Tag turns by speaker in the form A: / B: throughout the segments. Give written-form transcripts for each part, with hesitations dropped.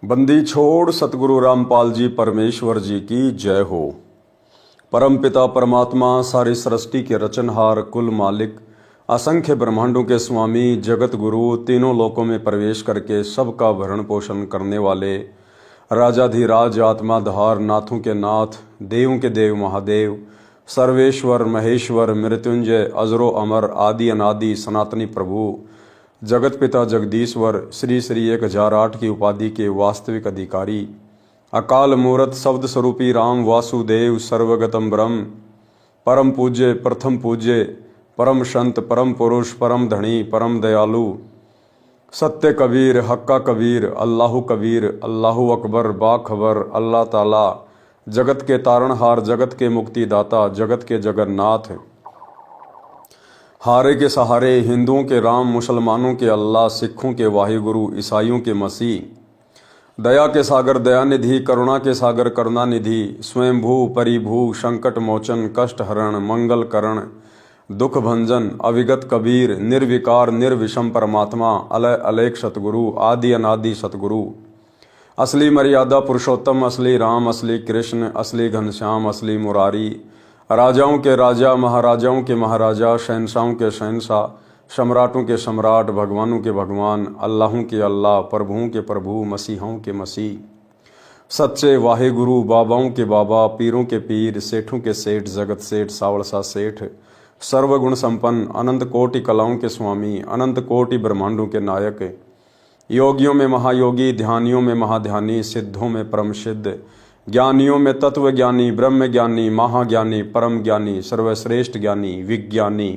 A: बंदी छोड़ सतगुरु रामपाल जी परमेश्वर जी की जय हो। परम पिता परमात्मा सारी सृष्टि के रचनहार कुल मालिक असंख्य ब्रह्मांडों के स्वामी जगत गुरु तीनों लोकों में प्रवेश करके सबका भरण पोषण करने वाले राजाधिराज आत्माधार नाथों के नाथ देवों के देव महादेव सर्वेश्वर महेश्वर मृत्युंजय अजरो अमर आदि अनादि सनातनी प्रभु जगत पिता जगदीश्वर श्री श्री 1008 की उपाधि के वास्तविक अधिकारी अकाल मूर्त शब्द स्वरूपी राम वासुदेव सर्वगतम ब्रह्म परम पूज्य प्रथम पूज्य परम संत परम पुरुष परम धनी परम दयालु सत्य कबीर हक्का कबीर अल्लाहु अकबर बाखबर अल्लाह ताला जगत के तारणहार जगत के मुक्तिदाता जगत के जगन्नाथ हारे के सहारे हिंदुओं के राम मुसलमानों के अल्लाह सिखों के वाहिगुरु ईसाइयों के मसीह दया के सागर दयानिधि करुणा के सागर करुणानिधि स्वयंभू परिभू संकट मोचन कष्ट हरण मंगल करण दुख भंजन अविगत कबीर निर्विकार निर्विषम परमात्मा अलय अलेख सतगुरु आदि अनादि सतगुरु असली मर्यादा पुरुषोत्तम असली राम असली कृष्ण असली घनश्याम असली मुरारी राजाओं के राजा महाराजाओं के महाराजा शहनशाहों के शहनशाह सम्राटों के सम्राट भगवानों के भगवान अल्लाहों के अल्लाह प्रभुओं के प्रभु मसीहों के मसीह सच्चे वाहे गुरु बाबाओं के बाबा पीरों के पीर सेठों के सेठ जगत सेठ सावड़सा सेठ सर्वगुण संपन्न अनंत कोटि कलाओं के स्वामी अनंत कोटि ब्रह्मांडों के नायक योगियों में महायोगी ध्यानियों में महाध्यानी सिद्धों में परम सिद्ध ज्ञानियों में तत्व ज्ञानी ब्रह्म ज्ञानी महाज्ञानी परम ज्ञानी सर्वश्रेष्ठ ज्ञानी विज्ञानी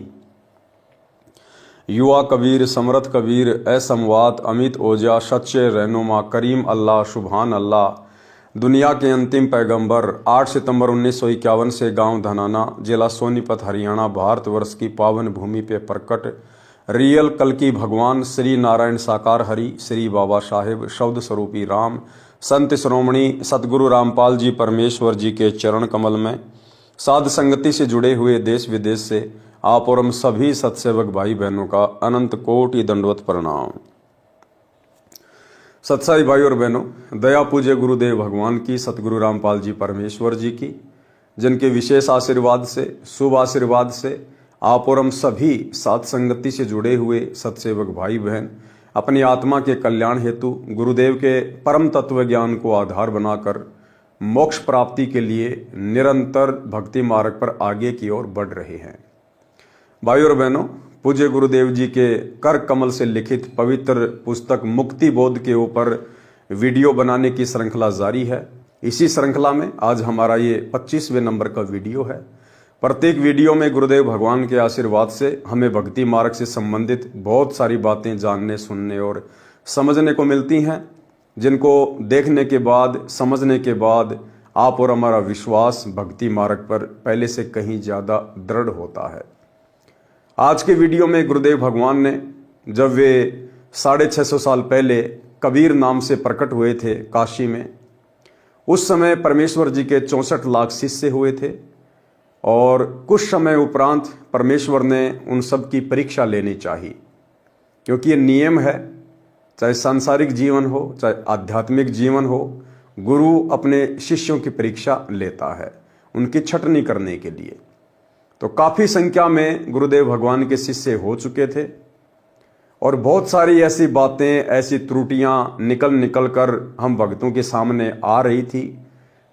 A: युवा कबीर समर्थ कबीर असमवात अमित ओजा सच्चे रहनुमा करीम अल्लाह सुभान अल्लाह दुनिया के अंतिम पैगंबर 8 सितंबर 1951 से गांव धनाना जिला सोनीपत हरियाणा भारतवर्ष की पावन भूमि पे प्रकट रियल कल की भगवान श्री नारायण साकार हरि श्री बाबा साहेब शब्द स्वरूपी राम संत श्रोमणी सतगुरु रामपाल जी परमेश्वर जी के चरण कमल में साध संगति से जुड़े हुए देश विदेश से आप और हम सभी सत्सेवक भाई बहनों का अनंत कोटि दंडवत प्रणाम। सत्साई भाई और बहनों, दया पूज्य गुरुदेव भगवान की सतगुरु रामपाल जी परमेश्वर जी की जिनके विशेष आशीर्वाद से शुभ आशीर्वाद से आप और हम सभी साध संगति से जुड़े हुए सत्सेवक भाई बहन अपनी आत्मा के कल्याण हेतु गुरुदेव के परम तत्व ज्ञान को आधार बनाकर मोक्ष प्राप्ति के लिए निरंतर भक्ति मार्ग पर आगे की ओर बढ़ रहे हैं। भाई और बहनों, पूज्य गुरुदेव जी के कर कमल से लिखित पवित्र पुस्तक मुक्ति बोध के ऊपर वीडियो बनाने की श्रृंखला जारी है। इसी श्रृंखला में आज हमारा ये 25वें नंबर का वीडियो है। प्रत्येक वीडियो में गुरुदेव भगवान के आशीर्वाद से हमें भक्ति मार्ग से संबंधित बहुत सारी बातें जानने सुनने और समझने को मिलती हैं, जिनको देखने के बाद समझने के बाद आप और हमारा विश्वास भक्ति मार्ग पर पहले से कहीं ज़्यादा दृढ़ होता है। आज के वीडियो में गुरुदेव भगवान ने जब वे 650 साल पहले कबीर नाम से प्रकट हुए थे काशी में, उस समय परमेश्वर जी के 64 लाख शिष्य हुए थे और कुछ समय उपरांत परमेश्वर ने उन सब की परीक्षा लेनी चाहिए, क्योंकि ये नियम है, चाहे सांसारिक जीवन हो चाहे आध्यात्मिक जीवन हो, गुरु अपने शिष्यों की परीक्षा लेता है उनकी छटनी करने के लिए। तो काफ़ी संख्या में गुरुदेव भगवान के शिष्य हो चुके थे और बहुत सारी ऐसी बातें ऐसी त्रुटियां निकल कर हम भक्तों के सामने आ रही थी,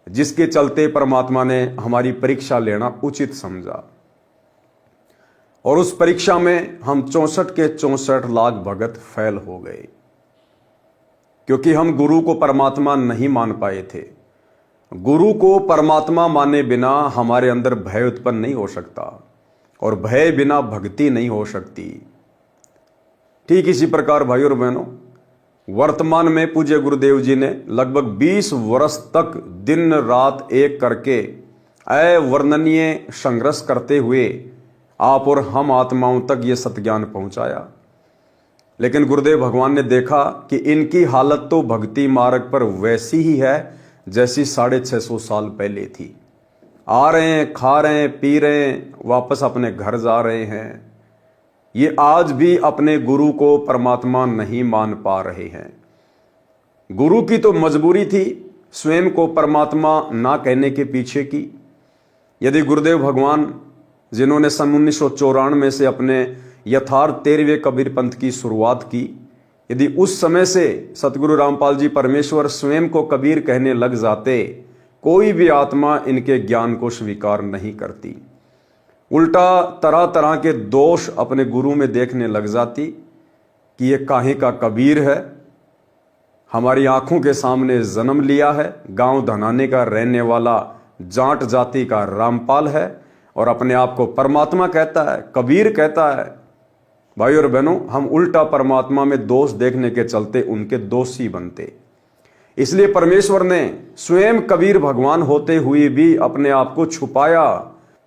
A: जिसके चलते परमात्मा ने हमारी परीक्षा लेना उचित समझा और उस परीक्षा में हम 64 के 64 लाख भगत फेल हो गए, क्योंकि हम गुरु को परमात्मा नहीं मान पाए थे। गुरु को परमात्मा माने बिना हमारे अंदर भय उत्पन्न नहीं हो सकता और भय बिना भक्ति नहीं हो सकती। ठीक इसी प्रकार भाई और बहनों, वर्तमान में पूज्य गुरुदेव जी ने लगभग 20 वर्ष तक दिन रात एक करके अवर्णनीय संघर्ष करते हुए आप और हम आत्माओं तक ये सत्ज्ञान पहुंचाया। लेकिन गुरुदेव भगवान ने देखा कि इनकी हालत तो भक्ति मार्ग पर वैसी ही है जैसी 650 साल पहले थी। आ रहे हैं, खा रहे हैं, पी रहे हैं, वापस अपने घर जा रहे हैं, ये आज भी अपने गुरु को परमात्मा नहीं मान पा रहे हैं। गुरु की तो मजबूरी थी स्वयं को परमात्मा ना कहने के पीछे की। यदि गुरुदेव भगवान, जिन्होंने सन 1994 से अपने यथार्थ 13वें कबीर पंथ की शुरुआत की, यदि उस समय से सतगुरु रामपाल जी परमेश्वर स्वयं को कबीर कहने लग जाते, कोई भी आत्मा इनके ज्ञान को स्वीकार नहीं करती। उल्टा तरह तरह के दोष अपने गुरु में देखने लग जाती कि ये काहे का कबीर है, हमारी आंखों के सामने जन्म लिया है, गांव धनाने का रहने वाला जाट जाति का रामपाल है और अपने आप को परमात्मा कहता है, कबीर कहता है। भाई और बहनों, हम उल्टा परमात्मा में दोष देखने के चलते उनके दोषी बनते। इसलिए परमेश्वर ने स्वयं कबीर भगवान होते हुए भी अपने आप को छुपाया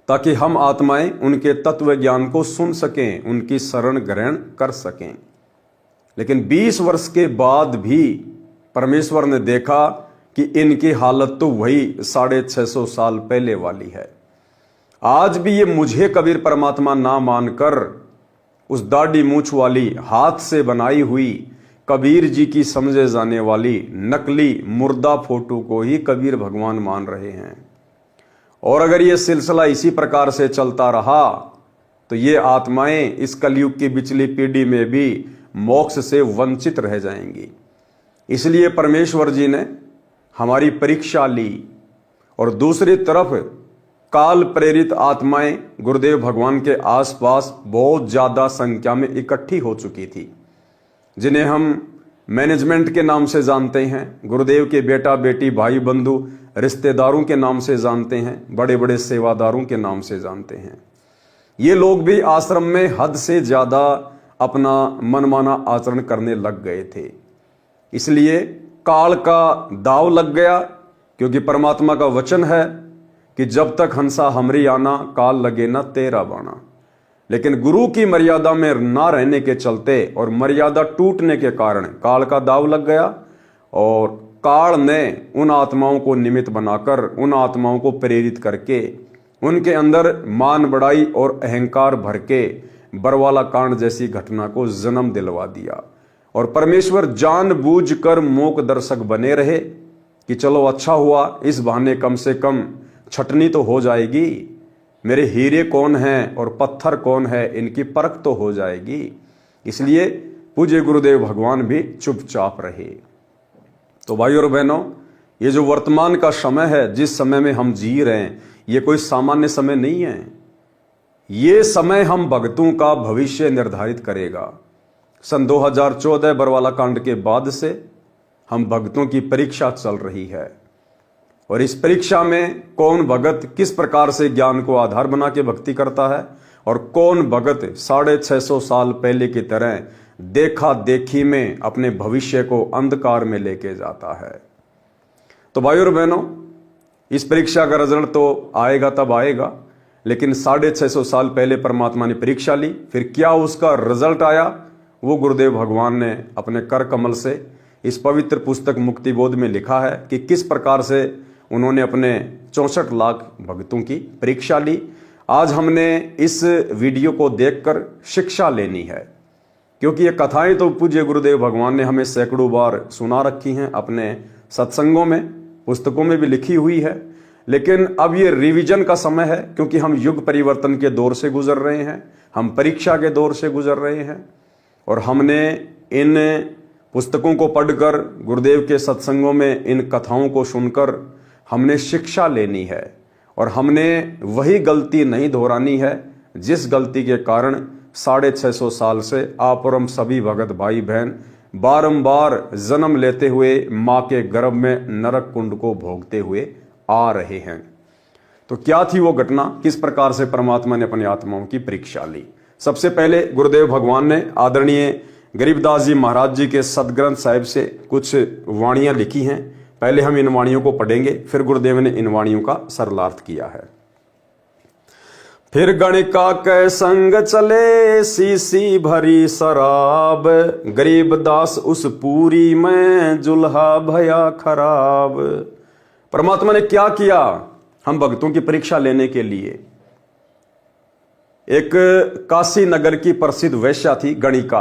A: ताकि हम आत्माएं उनके तत्व ज्ञान को सुन सकें, उनकी शरण ग्रहण कर सकें। लेकिन 20 वर्ष के बाद भी परमेश्वर ने देखा कि इनकी हालत तो वही 650 साल पहले वाली है। आज भी ये मुझे कबीर परमात्मा ना मानकर उस दाढ़ी मूछ वाली हाथ से बनाई हुई कबीर जी की समझे जाने वाली नकली मुर्दा फोटो को ही कबीर भगवान मान रहे हैं। और अगर ये सिलसिला इसी प्रकार से चलता रहा तो ये आत्माएं इस कलयुग की पिछली पीढ़ी में भी मोक्ष से वंचित रह जाएंगी। इसलिए परमेश्वर जी ने हमारी परीक्षा ली और दूसरी तरफ काल प्रेरित आत्माएं गुरुदेव भगवान के आसपास बहुत ज्यादा संख्या में इकट्ठी हो चुकी थी, जिन्हें हम मैनेजमेंट के नाम से जानते हैं, गुरुदेव के बेटा बेटी भाई बंधु रिश्तेदारों के नाम से जानते हैं, बड़े बड़े सेवादारों के नाम से जानते हैं। ये लोग भी आश्रम में हद से ज्यादा अपना मनमाना आचरण करने लग गए थे। इसलिए काल का दाव लग गया, क्योंकि परमात्मा का वचन है कि जब तक हंसा हमरी आना, काल लगे ना तेरा बाना। लेकिन गुरु की मर्यादा में ना रहने के चलते और मर्यादा टूटने के कारण काल का दाव लग गया और काल ने उन आत्माओं को निमित्त बनाकर, उन आत्माओं को प्रेरित करके उनके अंदर मान बढ़ाई और अहंकार भर के बरवाला कांड जैसी घटना को जन्म दिलवा दिया। और परमेश्वर जानबूझकर मूक दर्शक बने रहे कि चलो अच्छा हुआ, इस बहाने कम से कम छटनी तो हो जाएगी, मेरे हीरे कौन हैं और पत्थर कौन है इनकी परख तो हो जाएगी। इसलिए पूज्य गुरुदेव भगवान भी चुपचाप रहे। तो भाई और बहनों, ये जो वर्तमान का समय है, जिस समय में हम जी रहे हैं, ये कोई सामान्य समय नहीं है। ये समय हम भक्तों का भविष्य निर्धारित करेगा। सन 2014 बरवाला कांड के बाद से हम भक्तों की परीक्षा चल रही है और इस परीक्षा में कौन भगत किस प्रकार से ज्ञान को आधार बना के भक्ति करता है और कौन भगत 650 साल पहले की तरह देखा देखी में अपने भविष्य को अंधकार में लेके जाता है। तो भाई और बहनों, इस परीक्षा का रिजल्ट तो आएगा तब आएगा, लेकिन 650 साल पहले परमात्मा ने परीक्षा ली, फिर क्या उसका रिजल्ट आया वो गुरुदेव भगवान ने अपने कर कमल से इस पवित्र पुस्तक मुक्ति बोध में लिखा है कि किस प्रकार से उन्होंने अपने 64 लाख भक्तों की परीक्षा ली। आज हमने इस वीडियो को देखकर शिक्षा लेनी है, क्योंकि ये कथाएं तो पूज्य गुरुदेव भगवान ने हमें सैकड़ों बार सुना रखी हैं, अपने सत्संगों में, पुस्तकों में भी लिखी हुई है। लेकिन अब ये रिवीजन का समय है, क्योंकि हम युग परिवर्तन के दौर से गुजर रहे हैं, हम परीक्षा के दौर से गुजर रहे हैं और हमने इन पुस्तकों को पढ़कर, गुरुदेव के सत्संगों में इन कथाओं को सुनकर हमने शिक्षा लेनी है और हमने वही गलती नहीं दोहरानी है जिस गलती के कारण 650 साल से आप और हम सभी भगत भाई बहन बारंबार जन्म लेते हुए माँ के गर्भ में नरक कुंड को भोगते हुए आ रहे हैं। तो क्या थी वो घटना, किस प्रकार से परमात्मा ने अपनी आत्माओं की परीक्षा ली? सबसे पहले गुरुदेव भगवान ने आदरणीय गरीबदास जी महाराज जी के सदग्रंथ साहिब से कुछ वाणियां लिखी हैं। पहले हम इन वाणियों को पढ़ेंगे, फिर गुरुदेव ने इन वाणियों का सरलार्थ किया है। फिर गणिका के संग चले सीसी भरी शराब, गरीबदास उस पूरी में जुल्हा भया खराब। परमात्मा ने क्या किया हम भक्तों की परीक्षा लेने के लिए? एक काशी नगर की प्रसिद्ध वैश्या थी गणिका।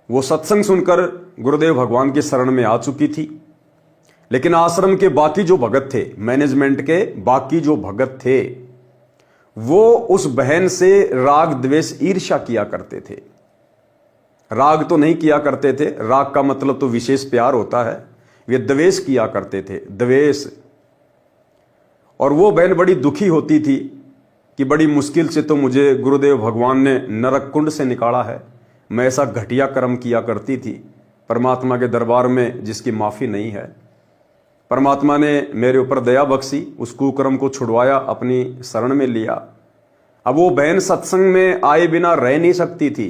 A: वो सत्संग सुनकर गुरुदेव भगवान के शरण में आ चुकी थी, लेकिन आश्रम के बाकी जो भगत थे, मैनेजमेंट के बाकी जो भगत थे, वो उस बहन से राग द्वेष ईर्ष्या किया करते थे। राग तो नहीं किया करते थे, राग का मतलब तो विशेष प्यार होता है, वे द्वेष किया करते थे, द्वेष। और वो बहन बड़ी दुखी होती थी कि बड़ी मुश्किल से तो मुझे गुरुदेव भगवान ने नरक कुंड से निकाला है, मैं ऐसा घटिया कर्म किया करती थी परमात्मा के दरबार में जिसकी माफी नहीं है। परमात्मा ने मेरे ऊपर दया बख्शी, उस कुकर्म को छुड़वाया, अपनी शरण में लिया। अब वो बहन सत्संग में आए बिना रह नहीं सकती थी,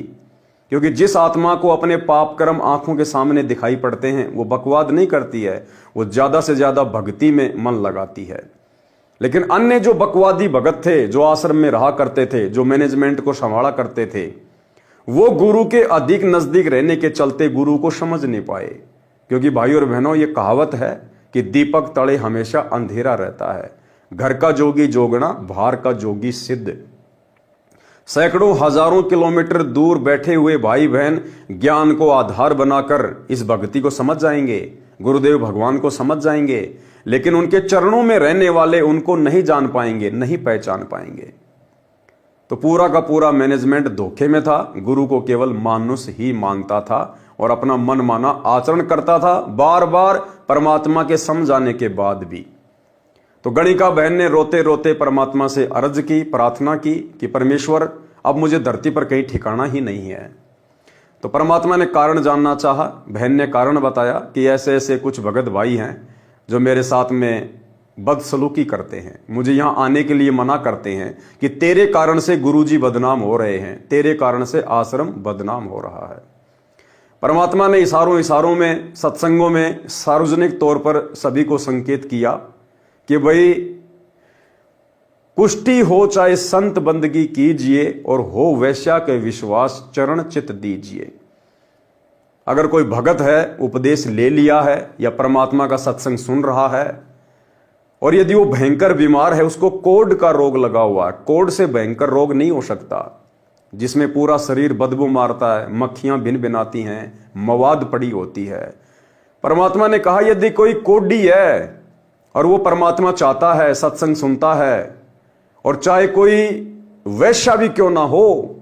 A: क्योंकि जिस आत्मा को अपने पाप कर्म आंखों के सामने दिखाई पड़ते हैं वो बकवाद नहीं करती है, वो ज्यादा से ज्यादा भक्ति में मन लगाती है। लेकिन अन्य जो बकवादी भगत थे, जो आश्रम में रहा करते थे, जो मैनेजमेंट को संभाला करते थे, वो गुरु के अधिक नजदीक रहने के चलते गुरु को समझ नहीं पाए। क्योंकि भाइयों और बहनों, ये कहावत है कि दीपक तले हमेशा अंधेरा रहता है, घर का जोगी जोगना, बाहर का जोगी सिद्ध। सैकड़ों हजारों किलोमीटर दूर बैठे हुए भाई बहन ज्ञान को आधार बनाकर इस भक्ति को समझ जाएंगे, गुरुदेव भगवान को समझ जाएंगे, लेकिन उनके चरणों में रहने वाले उनको नहीं जान पाएंगे, नहीं पहचान पाएंगे। तो पूरा का पूरा मैनेजमेंट धोखे में था, गुरु को केवल मानुष ही मानता था और अपना मन माना आचरण करता था, बार बार परमात्मा के समझाने के बाद भी। तो गणिका बहन ने रोते रोते परमात्मा से अर्ज की, प्रार्थना की कि परमेश्वर, अब मुझे धरती पर कहीं ठिकाना ही नहीं है। तो परमात्मा ने कारण जानना चाहा। बहन ने कारण बताया कि ऐसे ऐसे कुछ भगत भाई हैं जो मेरे साथ में बदसलूकी करते हैं, मुझे यहां आने के लिए मना करते हैं कि तेरे कारण से गुरुजी बदनाम हो रहे हैं, तेरे कारण से आश्रम बदनाम हो रहा है। परमात्मा ने इशारों में, सत्संगों में सार्वजनिक तौर पर सभी को संकेत किया कि भाई पुष्टि हो चाहे संत बंदगी कीजिए और हो वैश्या के विश्वास चरण चित दीजिए। अगर कोई भगत है, उपदेश ले लिया है या परमात्मा का सत्संग सुन रहा है, और यदि वो भयंकर बीमार है, उसको कोढ़ का रोग लगा हुआ है, कोढ़ से भयंकर रोग नहीं हो सकता, जिसमें पूरा शरीर बदबू मारता है, मक्खियां भिन भिनाती हैं, मवाद पड़ी होती है। परमात्मा ने कहा यदि कोई कोढ़ी है और वो परमात्मा चाहता है, सत्संग सुनता है, और चाहे कोई वैश्या भी क्यों ना हो,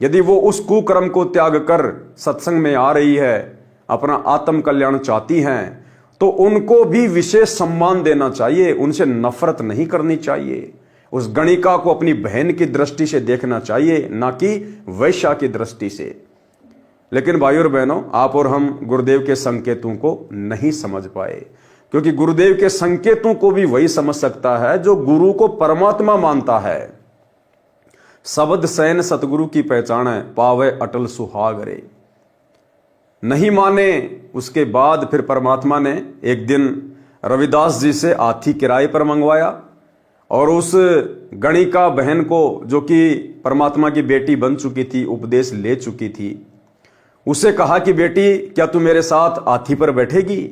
A: यदि वो उस कुकर्म को त्याग कर सत्संग में आ रही है, अपना आत्म कल्याण चाहती हैं, तो उनको भी विशेष सम्मान देना चाहिए, उनसे नफरत नहीं करनी चाहिए। उस गणिका को अपनी बहन की दृष्टि से देखना चाहिए, ना कि वैश्या की दृष्टि से। लेकिन भाइयों और बहनों, आप और हम गुरुदेव के संकेतों को नहीं समझ पाए, क्योंकि गुरुदेव के संकेतों को भी वही समझ सकता है जो गुरु को परमात्मा मानता है। शब्द सैन सतगुरु की पहचान है, पावे अटल सुहागरे। नहीं माने, उसके बाद फिर परमात्मा ने एक दिन रविदास जी से हाथी किराए पर मंगवाया और उस गणिका बहन को, जो कि परमात्मा की बेटी बन चुकी थी, उपदेश ले चुकी थी, उसे कहा कि बेटी क्या तू मेरे साथ हाथी पर बैठेगी?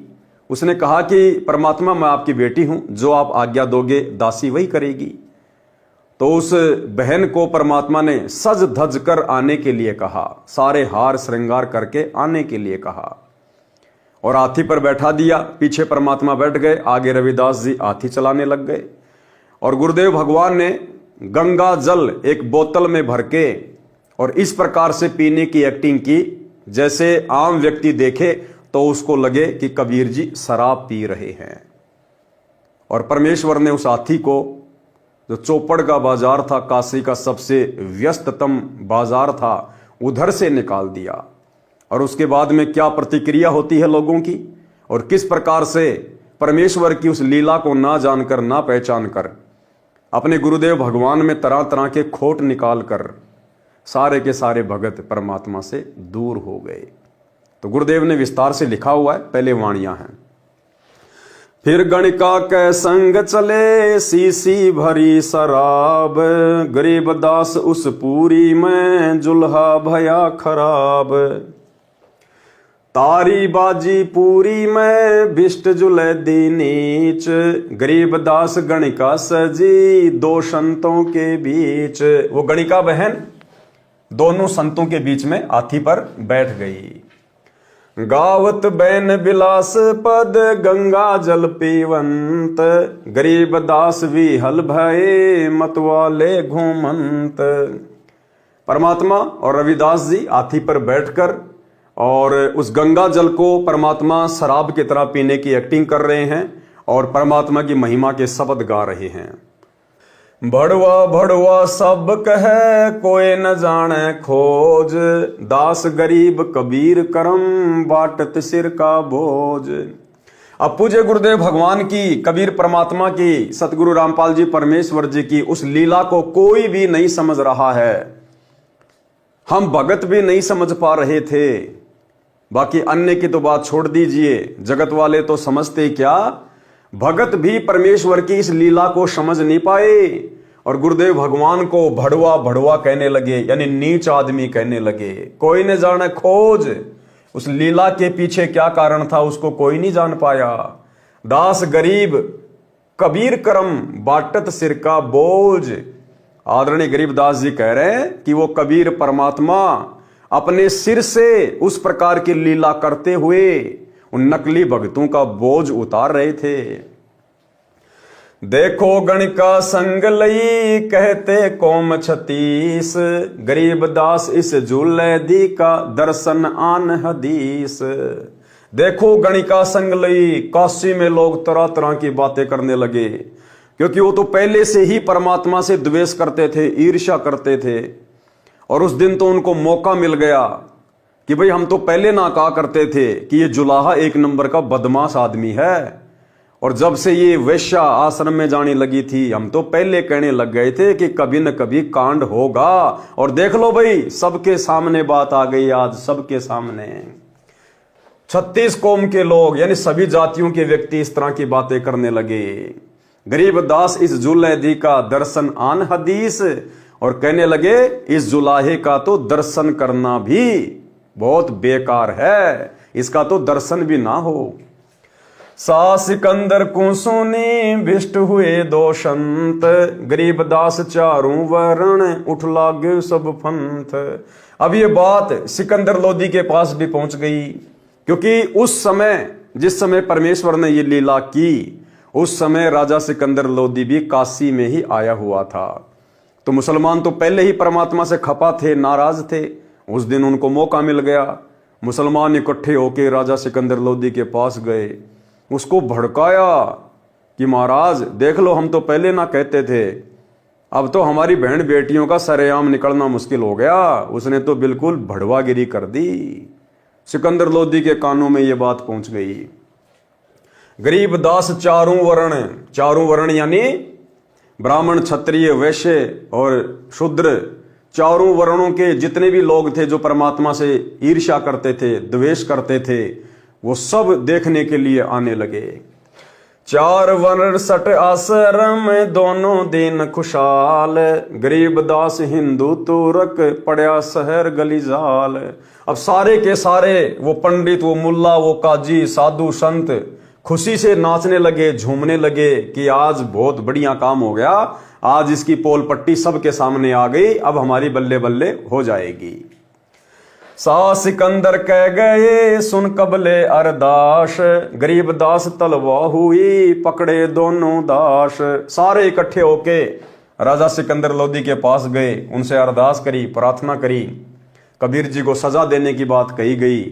A: उसने कहा कि परमात्मा मैं आपकी बेटी हूं, जो आप आज्ञा दोगे दासी वही करेगी। तो उस बहन को परमात्मा ने सज धज कर आने के लिए कहा, सारे हार श्रृंगार करके आने के लिए कहा और हाथी पर बैठा दिया। पीछे परमात्मा बैठ गए, आगे रविदास जी हाथी चलाने लग गए और गुरुदेव भगवान ने गंगा जल एक बोतल में भर के और इस प्रकार से पीने की एक्टिंग की जैसे आम व्यक्ति देखे तो उसको लगे कि कबीर जी शराब पी रहे हैं। और परमेश्वर ने उस हाथी को, जो चौपड़ का बाजार था, काशी का सबसे व्यस्ततम बाजार था, उधर से निकाल दिया। और उसके बाद में क्या प्रतिक्रिया होती है लोगों की, और किस प्रकार से परमेश्वर की उस लीला को ना जानकर, ना पहचान कर, अपने गुरुदेव भगवान में तरह तरह के खोट निकाल कर सारे के सारे भगत परमात्मा से दूर हो गए। तो गुरुदेव ने विस्तार से लिखा हुआ है, पहले वाणियां हैं। फिर गणिका के संग चले सीसी भरी शराब, गरीब दास उस पूरी में जुल्हा भया खराब। तारी बाजी पूरी में भिष्ट जुले दी नीच, गरीब दास गणिका सजी दो संतों के बीच। वो गणिका बहन दोनों संतों के बीच में हाथी पर बैठ गई। गावत बैन बिलास पद गंगा जल पीवंत, गरीब दास भी हल भये मतवाले घूमंत। परमात्मा और रविदास जी हाथी पर बैठकर और उस गंगा जल को परमात्मा शराब की तरह पीने की एक्टिंग कर रहे हैं और परमात्मा की महिमा के शब्द गा रहे हैं। भड़वा भड़वा सब कहे कोई न जाने खोज, दास गरीब कबीर करम बाटत सिर का बोझ। अब पूज्य गुरुदेव भगवान की, कबीर परमात्मा की, सतगुरु रामपाल जी परमेश्वर जी की उस लीला को कोई भी नहीं समझ रहा है। हम भगत भी नहीं समझ पा रहे थे, बाकी अन्य की तो बात छोड़ दीजिए, जगत वाले तो समझते क्या, भगत भी परमेश्वर की इस लीला को समझ नहीं पाए और गुरुदेव भगवान को भड़वा भड़वा कहने लगे, यानी नीच आदमी कहने लगे। कोई न जाने खोज, उस लीला के पीछे क्या कारण था उसको कोई नहीं जान पाया। दास गरीब कबीर करम बाटत सिर का बोझ। आदरणीय गरीबदास जी कह रहे हैं कि वो कबीर परमात्मा अपने सिर से उस प्रकार की लीला करते हुए उन नकली भक्तों का बोझ उतार रहे थे। देखो गण का संग लई कहते कौम 36, गरीबदास इस झूले दी का दर्शन आन हदीस। देखो गण का संग लई, काशी में लोग तरह तरह की बातें करने लगे, क्योंकि वो तो पहले से ही परमात्मा से द्वेष करते थे, ईर्ष्या करते थे। और उस दिन तो उनको मौका मिल गया कि भाई हम तो पहले ना कहा करते थे कि ये जुलाहा एक नंबर का बदमाश आदमी है, और जब से ये वैश्या आश्रम में जाने लगी थी हम तो पहले कहने लग गए थे कि कभी न कभी कांड होगा। और देख लो भाई, सबके सामने बात आ गई आज, सबके सामने 36 कौम के लोग, यानी सभी जातियों के व्यक्ति इस तरह की बातें करने लगे। गरीबदास इस जुलैदी का दर्शन आन हदीस, और कहने लगे इस जुलाहे का तो दर्शन करना भी बहुत बेकार है, इसका तो दर्शन भी ना हो। सा सिकंदर को सुनी भिष्ट हुए दो संत, गरीबदास चारों वर्ण उठ लागे सब पंथ। अब ये बात सिकंदर लोदी के पास भी पहुंच गई, क्योंकि उस समय जिस समय परमेश्वर ने ये लीला की, उस समय राजा सिकंदर लोदी भी काशी में ही आया हुआ था। तो मुसलमान तो पहले ही परमात्मा से खपा थे, नाराज थे। उस दिन उनको मौका मिल गया, मुसलमान इकट्ठे होकर राजा सिकंदर लोदी के पास गए, उसको भड़काया कि महाराज देख लो, हम तो पहले ना कहते थे, अब तो हमारी बहन बेटियों का सरेआम निकलना मुश्किल हो गया। उसने तो बिल्कुल भड़वागिरी कर दी। सिकंदर लोदी के कानों में ये बात पहुंच गई। गरीबदास चारों वर्ण यानी ब्राह्मण, क्षत्रिय, वैश्य और शूद्र, चारों वर्णों के जितने भी लोग थे जो परमात्मा से ईर्ष्या करते थे, द्वेष करते थे, वो सब देखने के लिए आने लगे। 4 वर्ण 60 आश्रम दोनों दिन खुशहाल, गरीबदास हिंदू तुरक पड़ा शहर गली जाल। अब सारे के सारे वो पंडित, वो मुल्ला, वो काजी, साधु संत खुशी से नाचने लगे, झूमने लगे कि आज बहुत बढ़िया काम हो गया, आज इसकी पोल पट्टी सबके सामने आ गई, अब हमारी बल्ले बल्ले हो जाएगी। सा सिकंदर कह गए सुन कबले अरदास, गरीबदास तलवा हुई पकड़े दोनों दास। सारे इकट्ठे होके राजा सिकंदर लोदी के पास गए, उनसे अरदास करी, प्रार्थना करी, कबीर जी को सजा देने की बात कही गई।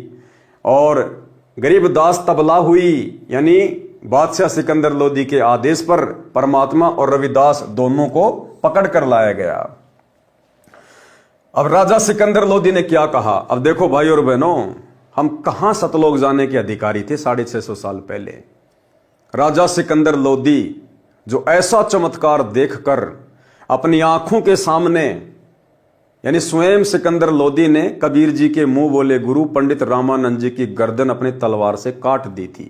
A: और गरीबदास तबला हुई, यानी बादशाह सिकंदर लोदी के आदेश पर परमात्मा और रविदास दोनों को पकड़ कर लाया गया। अब राजा सिकंदर लोदी ने क्या कहा? अब देखो भाई और बहनों, हम कहां सतलोक जाने के अधिकारी थे 650 साल पहले। राजा सिकंदर लोदी जो ऐसा चमत्कार देखकर अपनी आंखों के सामने, यानी स्वयं सिकंदर लोदी ने कबीर जी के मुंह बोले गुरु पंडित रामानंद जी की गर्दन अपनी तलवार से काट दी थी,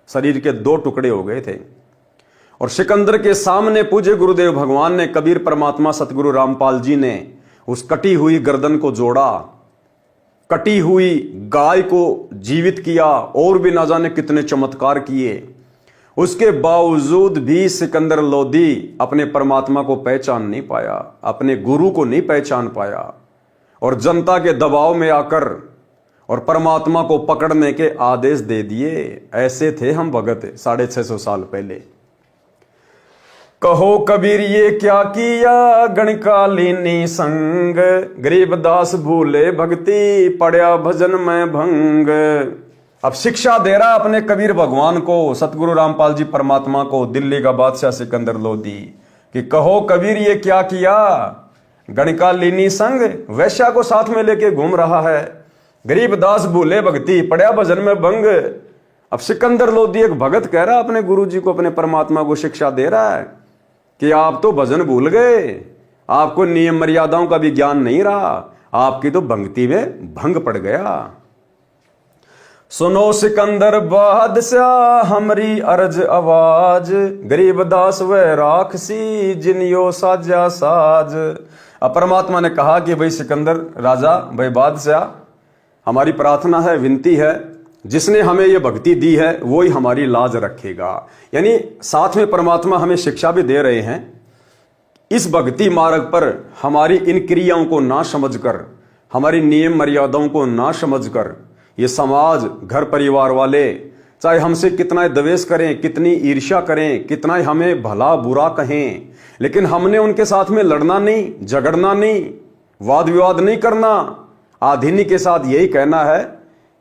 A: शरीर के 2 टुकड़े हो गए थे। और सिकंदर के सामने पूज्य गुरुदेव भगवान ने, कबीर परमात्मा सतगुरु रामपाल जी ने उस कटी हुई गर्दन को जोड़ा, कटी हुई गाय को जीवित किया, और भी ना जाने कितने चमत्कार किए। उसके बावजूद भी सिकंदर लोदी अपने परमात्मा को पहचान नहीं पाया, अपने गुरु को नहीं पहचान पाया, और जनता के दबाव में आकर और परमात्मा को पकड़ने के आदेश दे दिए। ऐसे थे हम भगत 650 साल पहले। कहो कबीर ये क्या किया, गणकालीनी संग, गरीबदास भूले भक्ति, पड़या भजन में भंग। अब शिक्षा दे रहा अपने कबीर भगवान को, सतगुरु रामपाल जी परमात्मा को, दिल्ली का बादशाह सिकंदर लोदी, कि कहो कबीर ये क्या किया, गणकालीनी संग, वैश्या को साथ में लेके घूम रहा है, गरीबदास भूले भक्ति, पड़या भजन में भंग। अब सिकंदर लोदी एक भगत कह रहा अपने गुरु जी को, अपने परमात्मा को शिक्षा दे रहा है कि आप तो भजन भूल गए, आपको नियम मर्यादाओं का भी ज्ञान नहीं रहा, आपकी तो भक्ति में भंग पड़ गया। सुनो सिकंदर बादशाह हमरी अर्ज आवाज, गरीबदास व राखसी जिनियो साजा साज। अब परमात्मा ने कहा कि भाई सिकंदर राजा, भाई बादशाह, हमारी प्रार्थना है, विनती है, जिसने हमें ये भक्ति दी है वो ही हमारी लाज रखेगा। यानी साथ में परमात्मा हमें शिक्षा भी दे रहे हैं, इस भक्ति मार्ग पर हमारी इन क्रियाओं को ना समझकर, हमारी नियम मर्यादाओं को ना समझकर, ये समाज, घर परिवार वाले चाहे हमसे कितना द्वेष करें, कितनी ईर्ष्या करें, कितना हमें भला बुरा कहें, लेकिन हमने उनके साथ में लड़ना नहीं, झगड़ना नहीं, वाद विवाद नहीं करना। आधीनी के साथ यही कहना है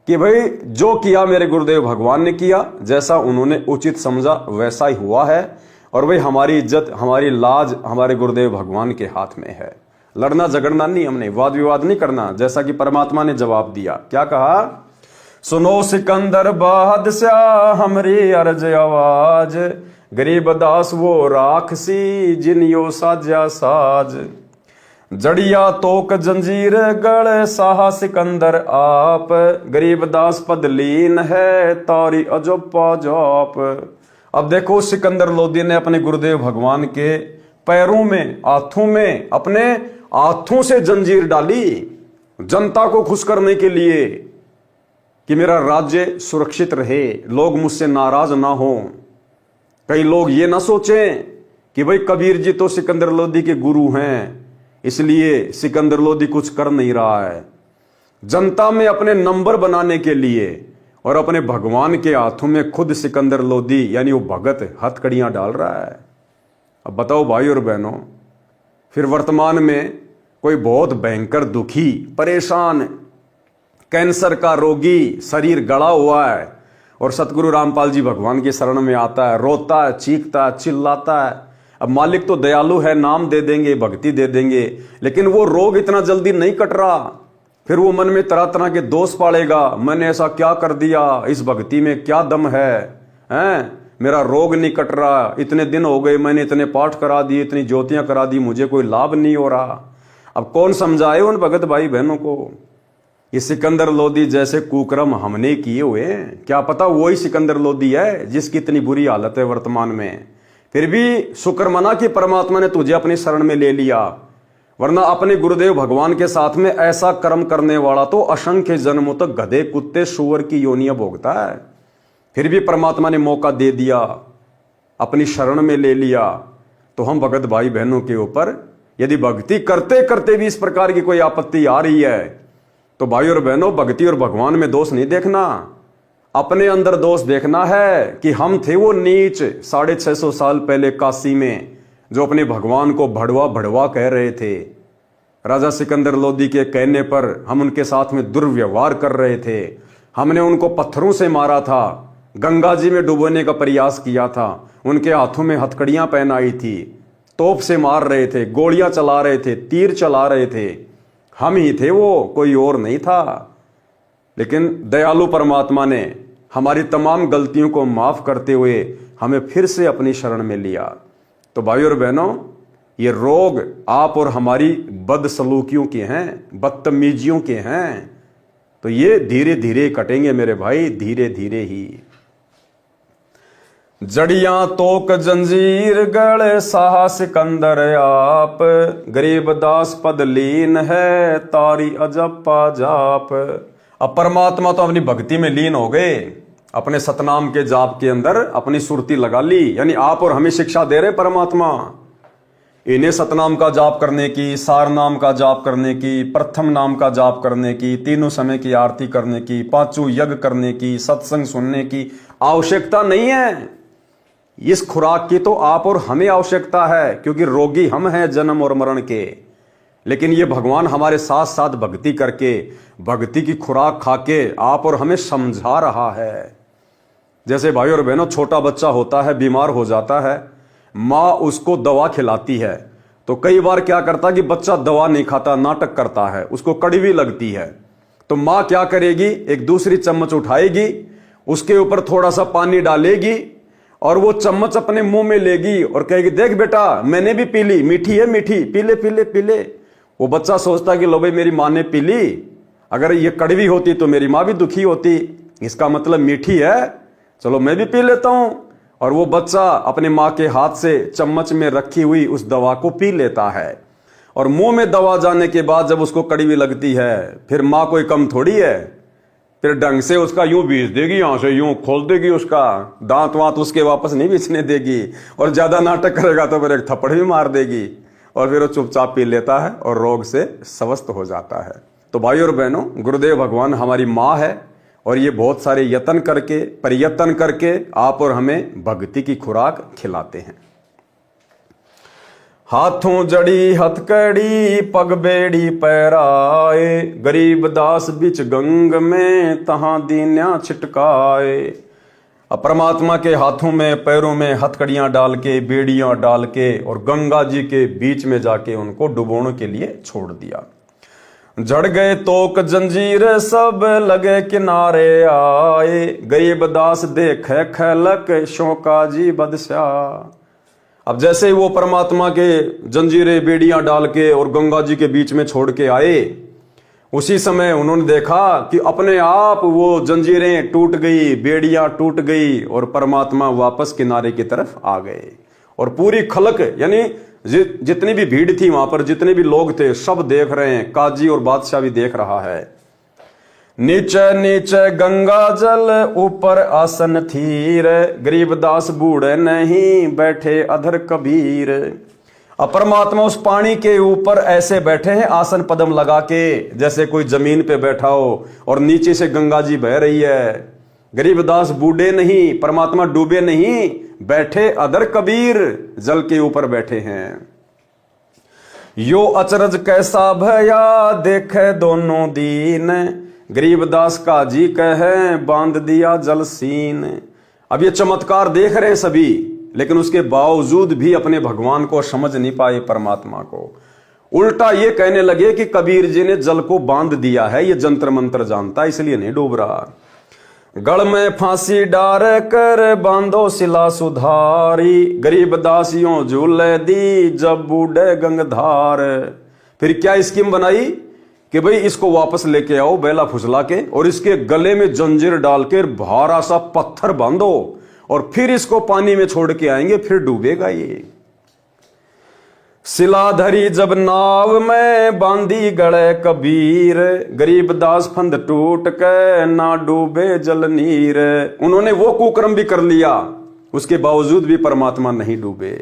A: कि भाई जो किया मेरे गुरुदेव भगवान ने किया, जैसा उन्होंने उचित समझा वैसा ही हुआ है, और भाई हमारी इज्जत, हमारी लाज हमारे गुरुदेव भगवान के हाथ में है। लड़ना झगड़ना नहीं, हमने वाद विवाद नहीं करना, जैसा कि परमात्मा ने जवाब दिया। क्या कहा? सुनो सिकंदर बादशाह हमरी अर्ज आवाज, गरीबदास वो राखसी जिनियो साजा साज। जड़िया तोक जंजीर गढ़ साहा सिकंदर आप, गरीबदास पद लीन है तारी अजोपा जॉप। अब देखो सिकंदर लोदी ने अपने गुरुदेव भगवान के पैरों में, हाथों में, अपने हाथों से जंजीर डाली जनता को खुश करने के लिए कि मेरा राज्य सुरक्षित रहे, लोग मुझसे नाराज ना हो। कई लोग ये ना सोचें कि भाई कबीर जी तो सिकंदर लोदी के गुरु हैं, इसलिए सिकंदर लोदी कुछ कर नहीं रहा है। जनता में अपने नंबर बनाने के लिए और अपने भगवान के हाथों में खुद सिकंदर लोदी यानी वो भगत हथकड़ियां डाल रहा है। अब बताओ भाई और बहनों, फिर वर्तमान में कोई बहुत भयंकर दुखी, परेशान, कैंसर का रोगी, शरीर गड़ा हुआ है, और सतगुरु रामपाल जी भगवान की शरण में आता है, रोता है, चीखता है, चिल्लाता है। अब मालिक तो दयालु है, नाम दे देंगे, भक्ति दे देंगे, लेकिन वो रोग इतना जल्दी नहीं कट रहा। फिर वो मन में तरह तरह के दोष पालेगा, मैंने ऐसा क्या कर दिया, इस भक्ति में क्या दम है, मेरा रोग नहीं कट रहा, इतने दिन हो गए, मैंने इतने पाठ करा दिए, इतनी ज्योतियां करा दी, मुझे कोई लाभ नहीं हो रहा। अब कौन समझाए उन भगत भाई बहनों को? ये सिकंदर लोदी जैसे कुकर्म हमने किए हुए हैं, क्या पता वही सिकंदर लोदी है जिसकी इतनी बुरी हालत है वर्तमान में। फिर भी शुक्र मना कि परमात्मा ने तुझे अपनी शरण में ले लिया, वरना अपने गुरुदेव भगवान के साथ में ऐसा कर्म करने वाला तो असंख्य जन्मों तक गधे, कुत्ते, सुअर की योनियां भोगता है। फिर भी परमात्मा ने मौका दे दिया, अपनी शरण में ले लिया। तो हम भगत भाई बहनों के ऊपर यदि भक्ति करते करते भी इस प्रकार की कोई आपत्ति आ रही है, तो भाई और बहनों, भक्ति और भगवान में दोष नहीं देखना, अपने अंदर दोष देखना है कि हम थे वो नीच 650 साल पहले काशी में, जो अपने भगवान को भड़वा भड़वा कह रहे थे। राजा सिकंदर लोदी के कहने पर हम उनके साथ में दुर्व्यवहार कर रहे थे, हमने उनको पत्थरों से मारा था, गंगा जी में डुबोने का प्रयास किया था, उनके हाथों में हथकड़ियां पहनाई थी, तोप से मार रहे थे, गोलियां चला रहे थे, तीर चला रहे थे। हम ही थे वो, कोई और नहीं था। लेकिन दयालु परमात्मा ने हमारी तमाम गलतियों को माफ करते हुए हमें फिर से अपनी शरण में लिया। तो भाई और बहनों, ये रोग आप और हमारी बदसलूकियों के हैं, बदतमीजियों के हैं, तो ये धीरे धीरे कटेंगे मेरे भाई, धीरे धीरे ही। जड़ियां तोक जंजीर गढ़ साहा सिकंदर आप, गरीबदास पद लीन है तारी अजप्पा जाप। अब परमात्मा तो अपनी भक्ति में लीन हो गए, अपने सतनाम के जाप के अंदर अपनी सुरती लगा ली, यानी आप और हमें शिक्षा दे रहे परमात्मा। इन्हें सतनाम का जाप करने की, सार नाम का जाप करने की, प्रथम नाम का जाप करने की, तीनों समय की आरती करने की, पांचों यज्ञ करने की, सत्संग सुनने की आवश्यकता नहीं है। इस खुराक की तो आप और हमें आवश्यकता है, क्योंकि रोगी हम हैं जन्म और मरण के। लेकिन ये भगवान हमारे साथ साथ भक्ति करके, भक्ति की खुराक खाके आप और हमें समझा रहा है। जैसे भाई और बहनों, छोटा बच्चा होता है, बीमार हो जाता है, माँ उसको दवा खिलाती है, तो कई बार क्या करता कि बच्चा दवा नहीं खाता, नाटक करता है, उसको कड़वी लगती है, तो माँ क्या करेगी, एक दूसरी चम्मच उठाएगी, उसके ऊपर थोड़ा सा पानी डालेगी और वो चम्मच अपने मुंह में लेगी और कहेगी, देख बेटा मैंने भी पी ली, मीठी है मीठी, पी ले पी ले पी ले। वो बच्चा सोचता कि लो भाई मेरी माँ ने पी ली, अगर ये कड़वी होती तो मेरी माँ भी दुखी होती, इसका मतलब मीठी है, चलो मैं भी पी लेता हूं। और वो बच्चा अपने माँ के हाथ से चम्मच में रखी हुई उस दवा को पी लेता है। और मुंह में दवा जाने के बाद जब उसको कड़वी लगती है, फिर माँ कोई कम थोड़ी है, फिर ढंग से उसका यूं बीच देगी, यहां से यूं खोल देगी, उसका दांत वांत उसके वापस नहीं बीचने देगी, और ज्यादा नाटक करेगा तो फिर एक थप्पड़ भी मार देगी, और फिर वो चुपचाप पी लेता है और रोग से स्वस्थ हो जाता है। तो भाई और बहनों, गुरुदेव भगवान हमारी माँ है, और ये बहुत सारे यत्न करके, प्रयत्न करके आप और हमें भक्ति की खुराक खिलाते हैं। हाथों जड़ी हथकड़ी, पग बेड़ी पैराए, गरीब दास बिच गंग में, तहां दीन्या छिटकाए। अब परमात्मा के हाथों में पैरों में हथकड़ियां डाल के, बेड़ियां डाल के, और गंगा जी के बीच में जाके उनको डुबोने के लिए छोड़ दिया। झड़ गए तोक जंजीर, सब लगे किनारे आए, गरीब दास देखे खलक, शोका जी बदशाह। अब जैसे ही वो परमात्मा के जंजीरें बेड़ियां डाल के और गंगा जी के बीच में छोड़ के आए, उसी समय उन्होंने देखा कि अपने आप वो जंजीरें टूट गई, बेड़ियां टूट गई, और परमात्मा वापस किनारे की तरफ आ गए। और पूरी खलक, यानी जितनी भी भीड़ थी वहां पर, जितने भी लोग थे, सब देख रहे हैं, काजी और बादशाह भी देख रहा है। नीचे नीचे गंगा जल, ऊपर आसन थीर, गरीबदास बूढ़े नहीं, बैठे अधर कबीर। अब परमात्मा उस पानी के ऊपर ऐसे बैठे हैं, आसन पदम लगा के, जैसे कोई जमीन पे बैठा हो, और नीचे से गंगा जी बह रही है। गरीबदास बूढ़े नहीं, परमात्मा डूबे नहीं, बैठे अदर कबीर, जल के ऊपर बैठे हैं। यो अचरज कैसा भया, देखे दोनों दीन, गरीबदास का जी कहे, बांध दिया जल सीन। अब ये चमत्कार देख रहे हैं सभी, लेकिन उसके बावजूद भी अपने भगवान को समझ नहीं पाए, परमात्मा को। उल्टा ये कहने लगे कि कबीर जी ने जल को बांध दिया है, ये जंतर मंत्र जानता है इसलिए नहीं डूब रहा। गढ़ में फांसी डार कर, बांधो सिला सुधारी, गरीबदास यूं झूले दी, जब बूढ़े गंगधार। फिर क्या स्कीम बनाई कि भाई इसको वापस लेके आओ बेला फुसला के, और इसके गले में जंजीर डालकर भारा सा पत्थर बांधो, और फिर इसको पानी में छोड़ के आएंगे, फिर डूबेगा ये। सिला धरी जब नाव में, बांधी गड़े कबीर, गरीबदास फंद टूट के, ना डूबे जल नीर। उन्होंने वो कुकर्म भी कर लिया, उसके बावजूद भी परमात्मा नहीं डूबे।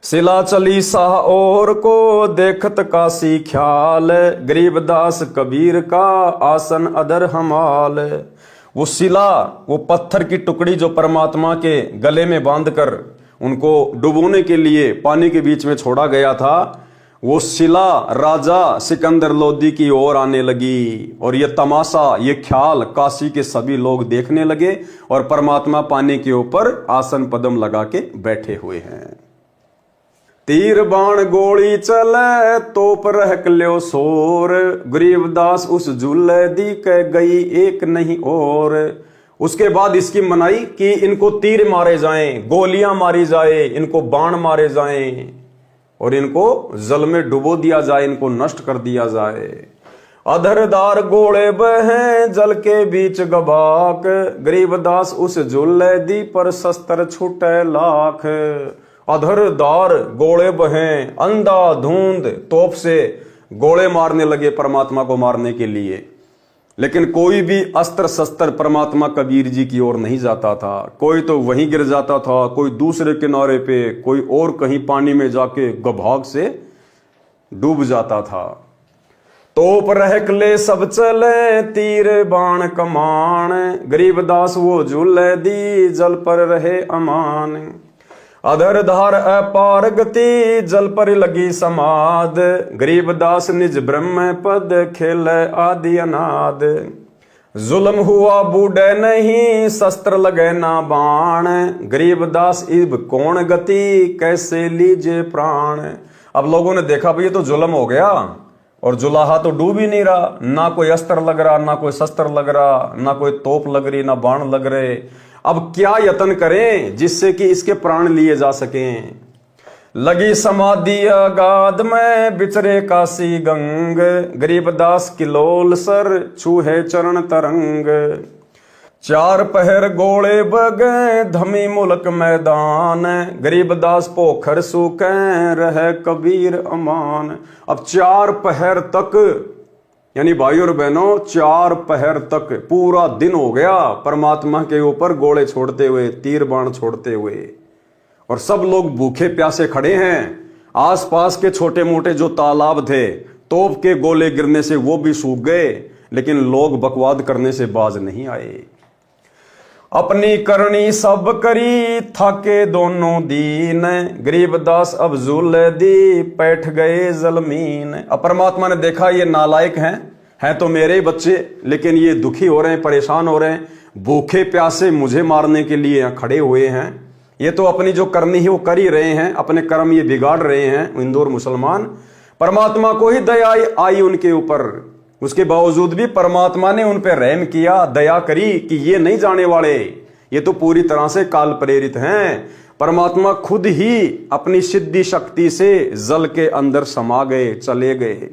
A: सिला चली शाह और को, देखत काशी ख्याल, गरीबदास कबीर का, आसन अदर हमाल। वो सिला, वो पत्थर की टुकड़ी जो परमात्मा के गले में बांधकर उनको डुबोने के लिए पानी के बीच में छोड़ा गया था, वो शिला राजा सिकंदर लोदी की ओर आने लगी, और ये तमाशा, ये ख्याल काशी के सभी लोग देखने लगे, और परमात्मा पानी के ऊपर आसन पदम लगा के बैठे हुए हैं। तीर बाण गोली चले, तोप रहक ल्यो सोर, गरीबदास उस झूले दी के गई, एक नहीं और। उसके बाद स्कीम बनाई कि इनको तीर मारे जाएं, गोलियां मारी जाए, इनको बाण मारे जाएं, और इनको जल में डुबो दिया जाए, इनको नष्ट कर दिया जाए। अधरदार गोले बहें, जल के बीच गबाक, गरीबदास उस झूले दी, पर शस्त्र छूटे लाख। अधरदार गोले बहें, अंधाधुंध तोप से गोले मारने लगे परमात्मा को मारने के लिए, लेकिन कोई भी अस्त्र शस्त्र परमात्मा कबीर जी की ओर नहीं जाता था। कोई तो वहीं गिर जाता था, कोई दूसरे किनारे पे, कोई और कहीं पानी में जाके गभाग से डूब जाता था। तोप रहक ले सब चले, तीर बाण कमान, गरीबदास वो झूले दी, जल पर रहे अमान। अधर धार अपार गति, जल पर लगी समाद, गरीबदास निज ब्रह्म पद, खेल आदि अनाद। जुल्म हुआ बूढ़े नहीं, शस्त्र लगे ना बाण, गरीबदास इब कौन गति, कैसे लीजे प्राण। अब लोगों ने देखा भाई ये तो जुल्म हो गया, और जुलाहा तो डूब ही नहीं रहा, ना कोई अस्त्र लग रहा, ना कोई शस्त्र लग रहा, ना कोई तोप लग रही, ना बाण लग रहे। अब क्या यत्न करें जिससे कि इसके प्राण लिए जा सकें। लगी समाधि अगाध में, बिचरे काशी गंग, गरीबदास किलोल सर, छूहे चरण तरंग। चार पहर गोले बगे, धमी मुल्क मैदान, गरीबदास पोखर सूखे, रहे कबीर अमान। अब 4 पहर तक, यानी भाई और बहनों 4 पहर तक पूरा दिन हो गया परमात्मा के ऊपर गोले छोड़ते हुए, तीर बाण छोड़ते हुए, और सब लोग भूखे प्यासे खड़े हैं। आसपास के छोटे मोटे जो तालाब थे, तोप के गोले गिरने से वो भी सूख गए, लेकिन लोग बकवाद करने से बाज नहीं आए। अपनी करनी सब करी, थाके दोनों दीन, गरीबदास अब झूले दी, बैठ गए जलमीन। अब परमात्मा ने देखा ये नालायक हैं तो मेरे ही बच्चे, लेकिन ये दुखी हो रहे हैं, परेशान हो रहे हैं, भूखे प्यासे मुझे मारने के लिए यहाँ खड़े हुए हैं। ये तो अपनी जो करनी है वो कर ही रहे हैं, अपने कर्म ये बिगाड़ रहे हैं हिंदू और मुसलमान। परमात्मा को ही दया आई उनके ऊपर, उसके बावजूद भी परमात्मा ने उन पर रहम किया, दया करी कि ये नहीं जाने वाले, ये तो पूरी तरह से काल प्रेरित हैं। परमात्मा खुद ही अपनी सिद्धि शक्ति से जल के अंदर समा गए, चले गए।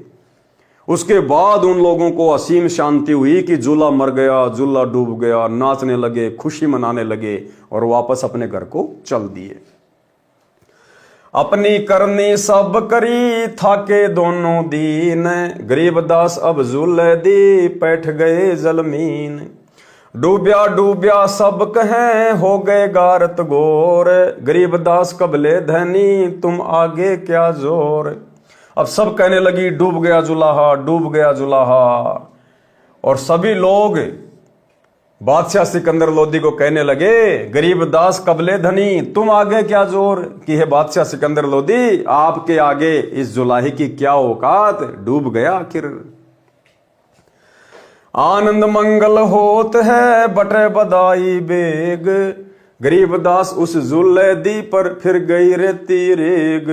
A: उसके बाद उन लोगों को असीम शांति हुई कि जूला मर गया, जूला डूब गया, नाचने लगे, खुशी मनाने लगे और वापस अपने घर को चल दिए। अपनी करनी सब करी, थाके दोनों दीन, गरीबदास अब झूले दी, बैठ गए जलमीन। डूब्या डूब्या सब कहें, हो गए गारत गोर, गरीबदास कबले धनी, तुम आगे क्या जोर। अब सब कहने लगी डूब गया जुलाहा, डूब गया जुलाहा, और सभी लोग बादशाह सिकंदर लोदी को कहने लगे गरीबदास कबले धनी, तुम आगे क्या जोर। कि है बादशाह सिकंदर लोदी, आपके आगे इस जुलाही की क्या औकात, डूब गया आखिर। आनंद मंगल होत है, बटे बधाई बेग, गरीबदास उस जुल्ले दी पर फिर गई रेती रेग।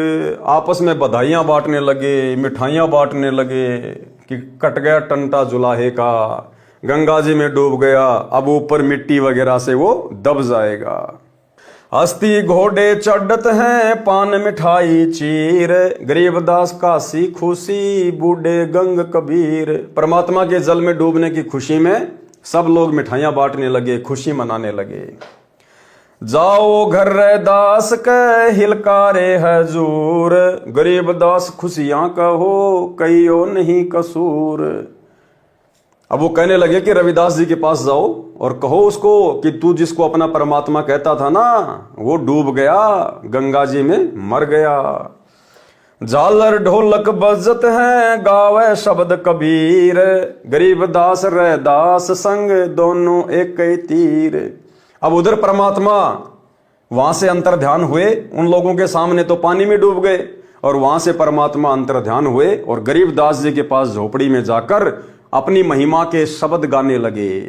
A: आपस में बधाइयां बांटने लगे, मिठाइयां बांटने लगे कि कट गया टंटा जुलाहे का, गंगा जी में डूब गया, अब ऊपर मिट्टी वगैरह से वो दब जाएगा। हस्ती घोड़े चढ़त हैं, पान मिठाई चीर, गरीबदास काशी खुशी, बूढ़े गंग कबीर। परमात्मा के जल में डूबने की खुशी में सब लोग मिठाइयां बांटने लगे, खुशी मनाने लगे। जाओ घर रे दास के, हिलकारे हजूर, गरीबदास खुशियां कहो, कहियो नहीं कसूर। अब वो कहने लगे कि रविदास जी के पास जाओ और कहो उसको कि तू जिसको अपना परमात्मा कहता था ना, वो डूब गया, गंगा जी में मर गया। झालर ढोलक बजत है, गावे शब्द कबीर, गरीबदास रैदास संग, दोनों एक ही तीर। अब उधर परमात्मा वहां से अंतर ध्यान हुए, उन लोगों के सामने तो पानी में डूब गए, और वहां से परमात्मा अंतर ध्यान हुए और गरीबदास जी के पास झोपड़ी में जाकर अपनी महिमा के शब्द गाने लगे।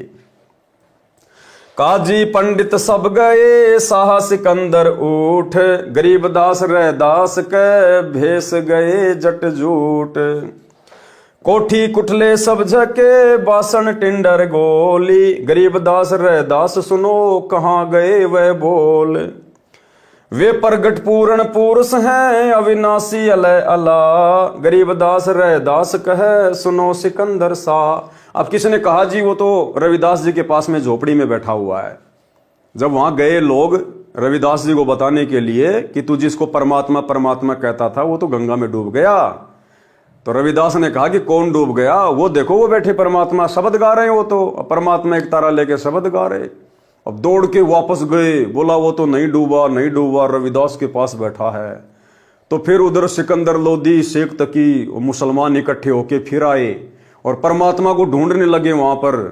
A: काजी पंडित सब गए, शाह सिकंदर उठ, गरीबदास रैदास के भेस गए जट जूट। कोठी कुठले सब झके, बासन टिंडर गोली, गरीबदास रैदास सुनो, कहाँ गए वह बोल। वे प्रगट पूर्ण पुरुष हैं, अविनाशी अलय अला, गरीबदास रैदास कहे, सुनो सिकंदर सा। अब किसने कहा जी वो तो रविदास जी के पास में झोपड़ी में बैठा हुआ है। जब वहां गए लोग रविदास जी को बताने के लिए कि तू जिसको परमात्मा परमात्मा कहता था वो तो गंगा में डूब गया, तो रविदास ने कहा कि कौन डूब गया? वो देखो वो बैठे परमात्मा शब्द गा रहे हैं, वो तो परमात्मा एक तारा लेके शब्द गा रहे। अब दौड़ के वापस गए, बोला वो तो नहीं डूबा नहीं डूबा, रविदास के पास बैठा है। तो फिर उधर सिकंदर लोदी, शेख तकी, मुसलमान इकट्ठे होके फिर आए और परमात्मा को ढूंढने लगे। वहां पर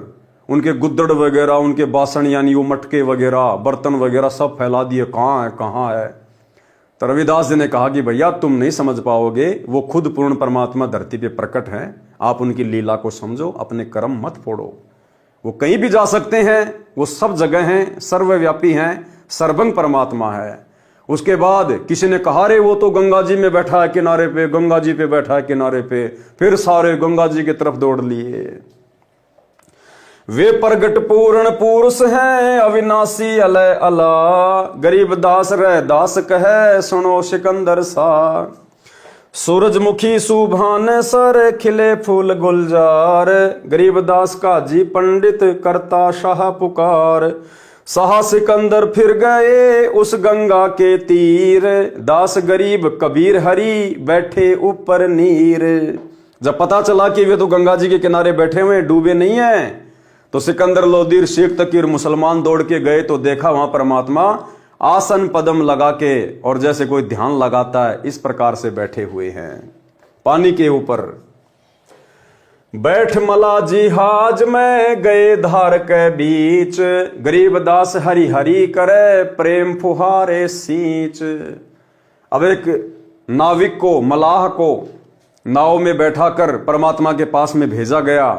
A: उनके गुद्दड़ वगैरह, उनके बासन यानी वो मटके वगैरह, बर्तन वगैरह सब फैला दिए, कहाँ है कहाँ है। तो रविदास जी ने कहा कि भैया तुम नहीं समझ पाओगे, वो खुद पूर्ण परमात्मा धरती पे प्रकट हैं, आप उनकी लीला को समझो, अपने कर्म मत फोड़ो। वो कहीं भी जा सकते हैं, वो सब जगह हैं, सर्वव्यापी हैं, सर्वंग परमात्मा है। उसके बाद किसी ने कहा रे वो तो गंगा जी में बैठा है किनारे पे, गंगा जी पे बैठा है किनारे पे, फिर सारे गंगा जी की तरफ दौड़ लिए। वे प्रगट पूर्ण पुरुष हैं, अविनाशी अलय अला, गरीब दास रह दास कहे, सुनो सिकंदर सा। सूरजमुखी सुभान सर, खिले फूल गुलजार, गरीब दास का जी पंडित, करता शाह पुकार। शाह सिकंदर फिर गए उस गंगा के तीर, दास गरीब कबीर हरि, बैठे ऊपर नीर। जब पता चला कि वे तो गंगा जी के किनारे बैठे हुए, डूबे नहीं हैं, तो सिकंदर लोदी, शेख तकीर, मुसलमान दौड़ के गए तो देखा वहां परमात्मा आसन पदम लगा के और जैसे कोई ध्यान लगाता है इस प्रकार से बैठे हुए हैं पानी के ऊपर। बैठ मला जिहाज में गए धार के बीच, गरीब दास हरि हरि करे, प्रेम फुहारे सींच। अब एक नाविक को, मलाह को नाव में बैठा कर परमात्मा के पास में भेजा गया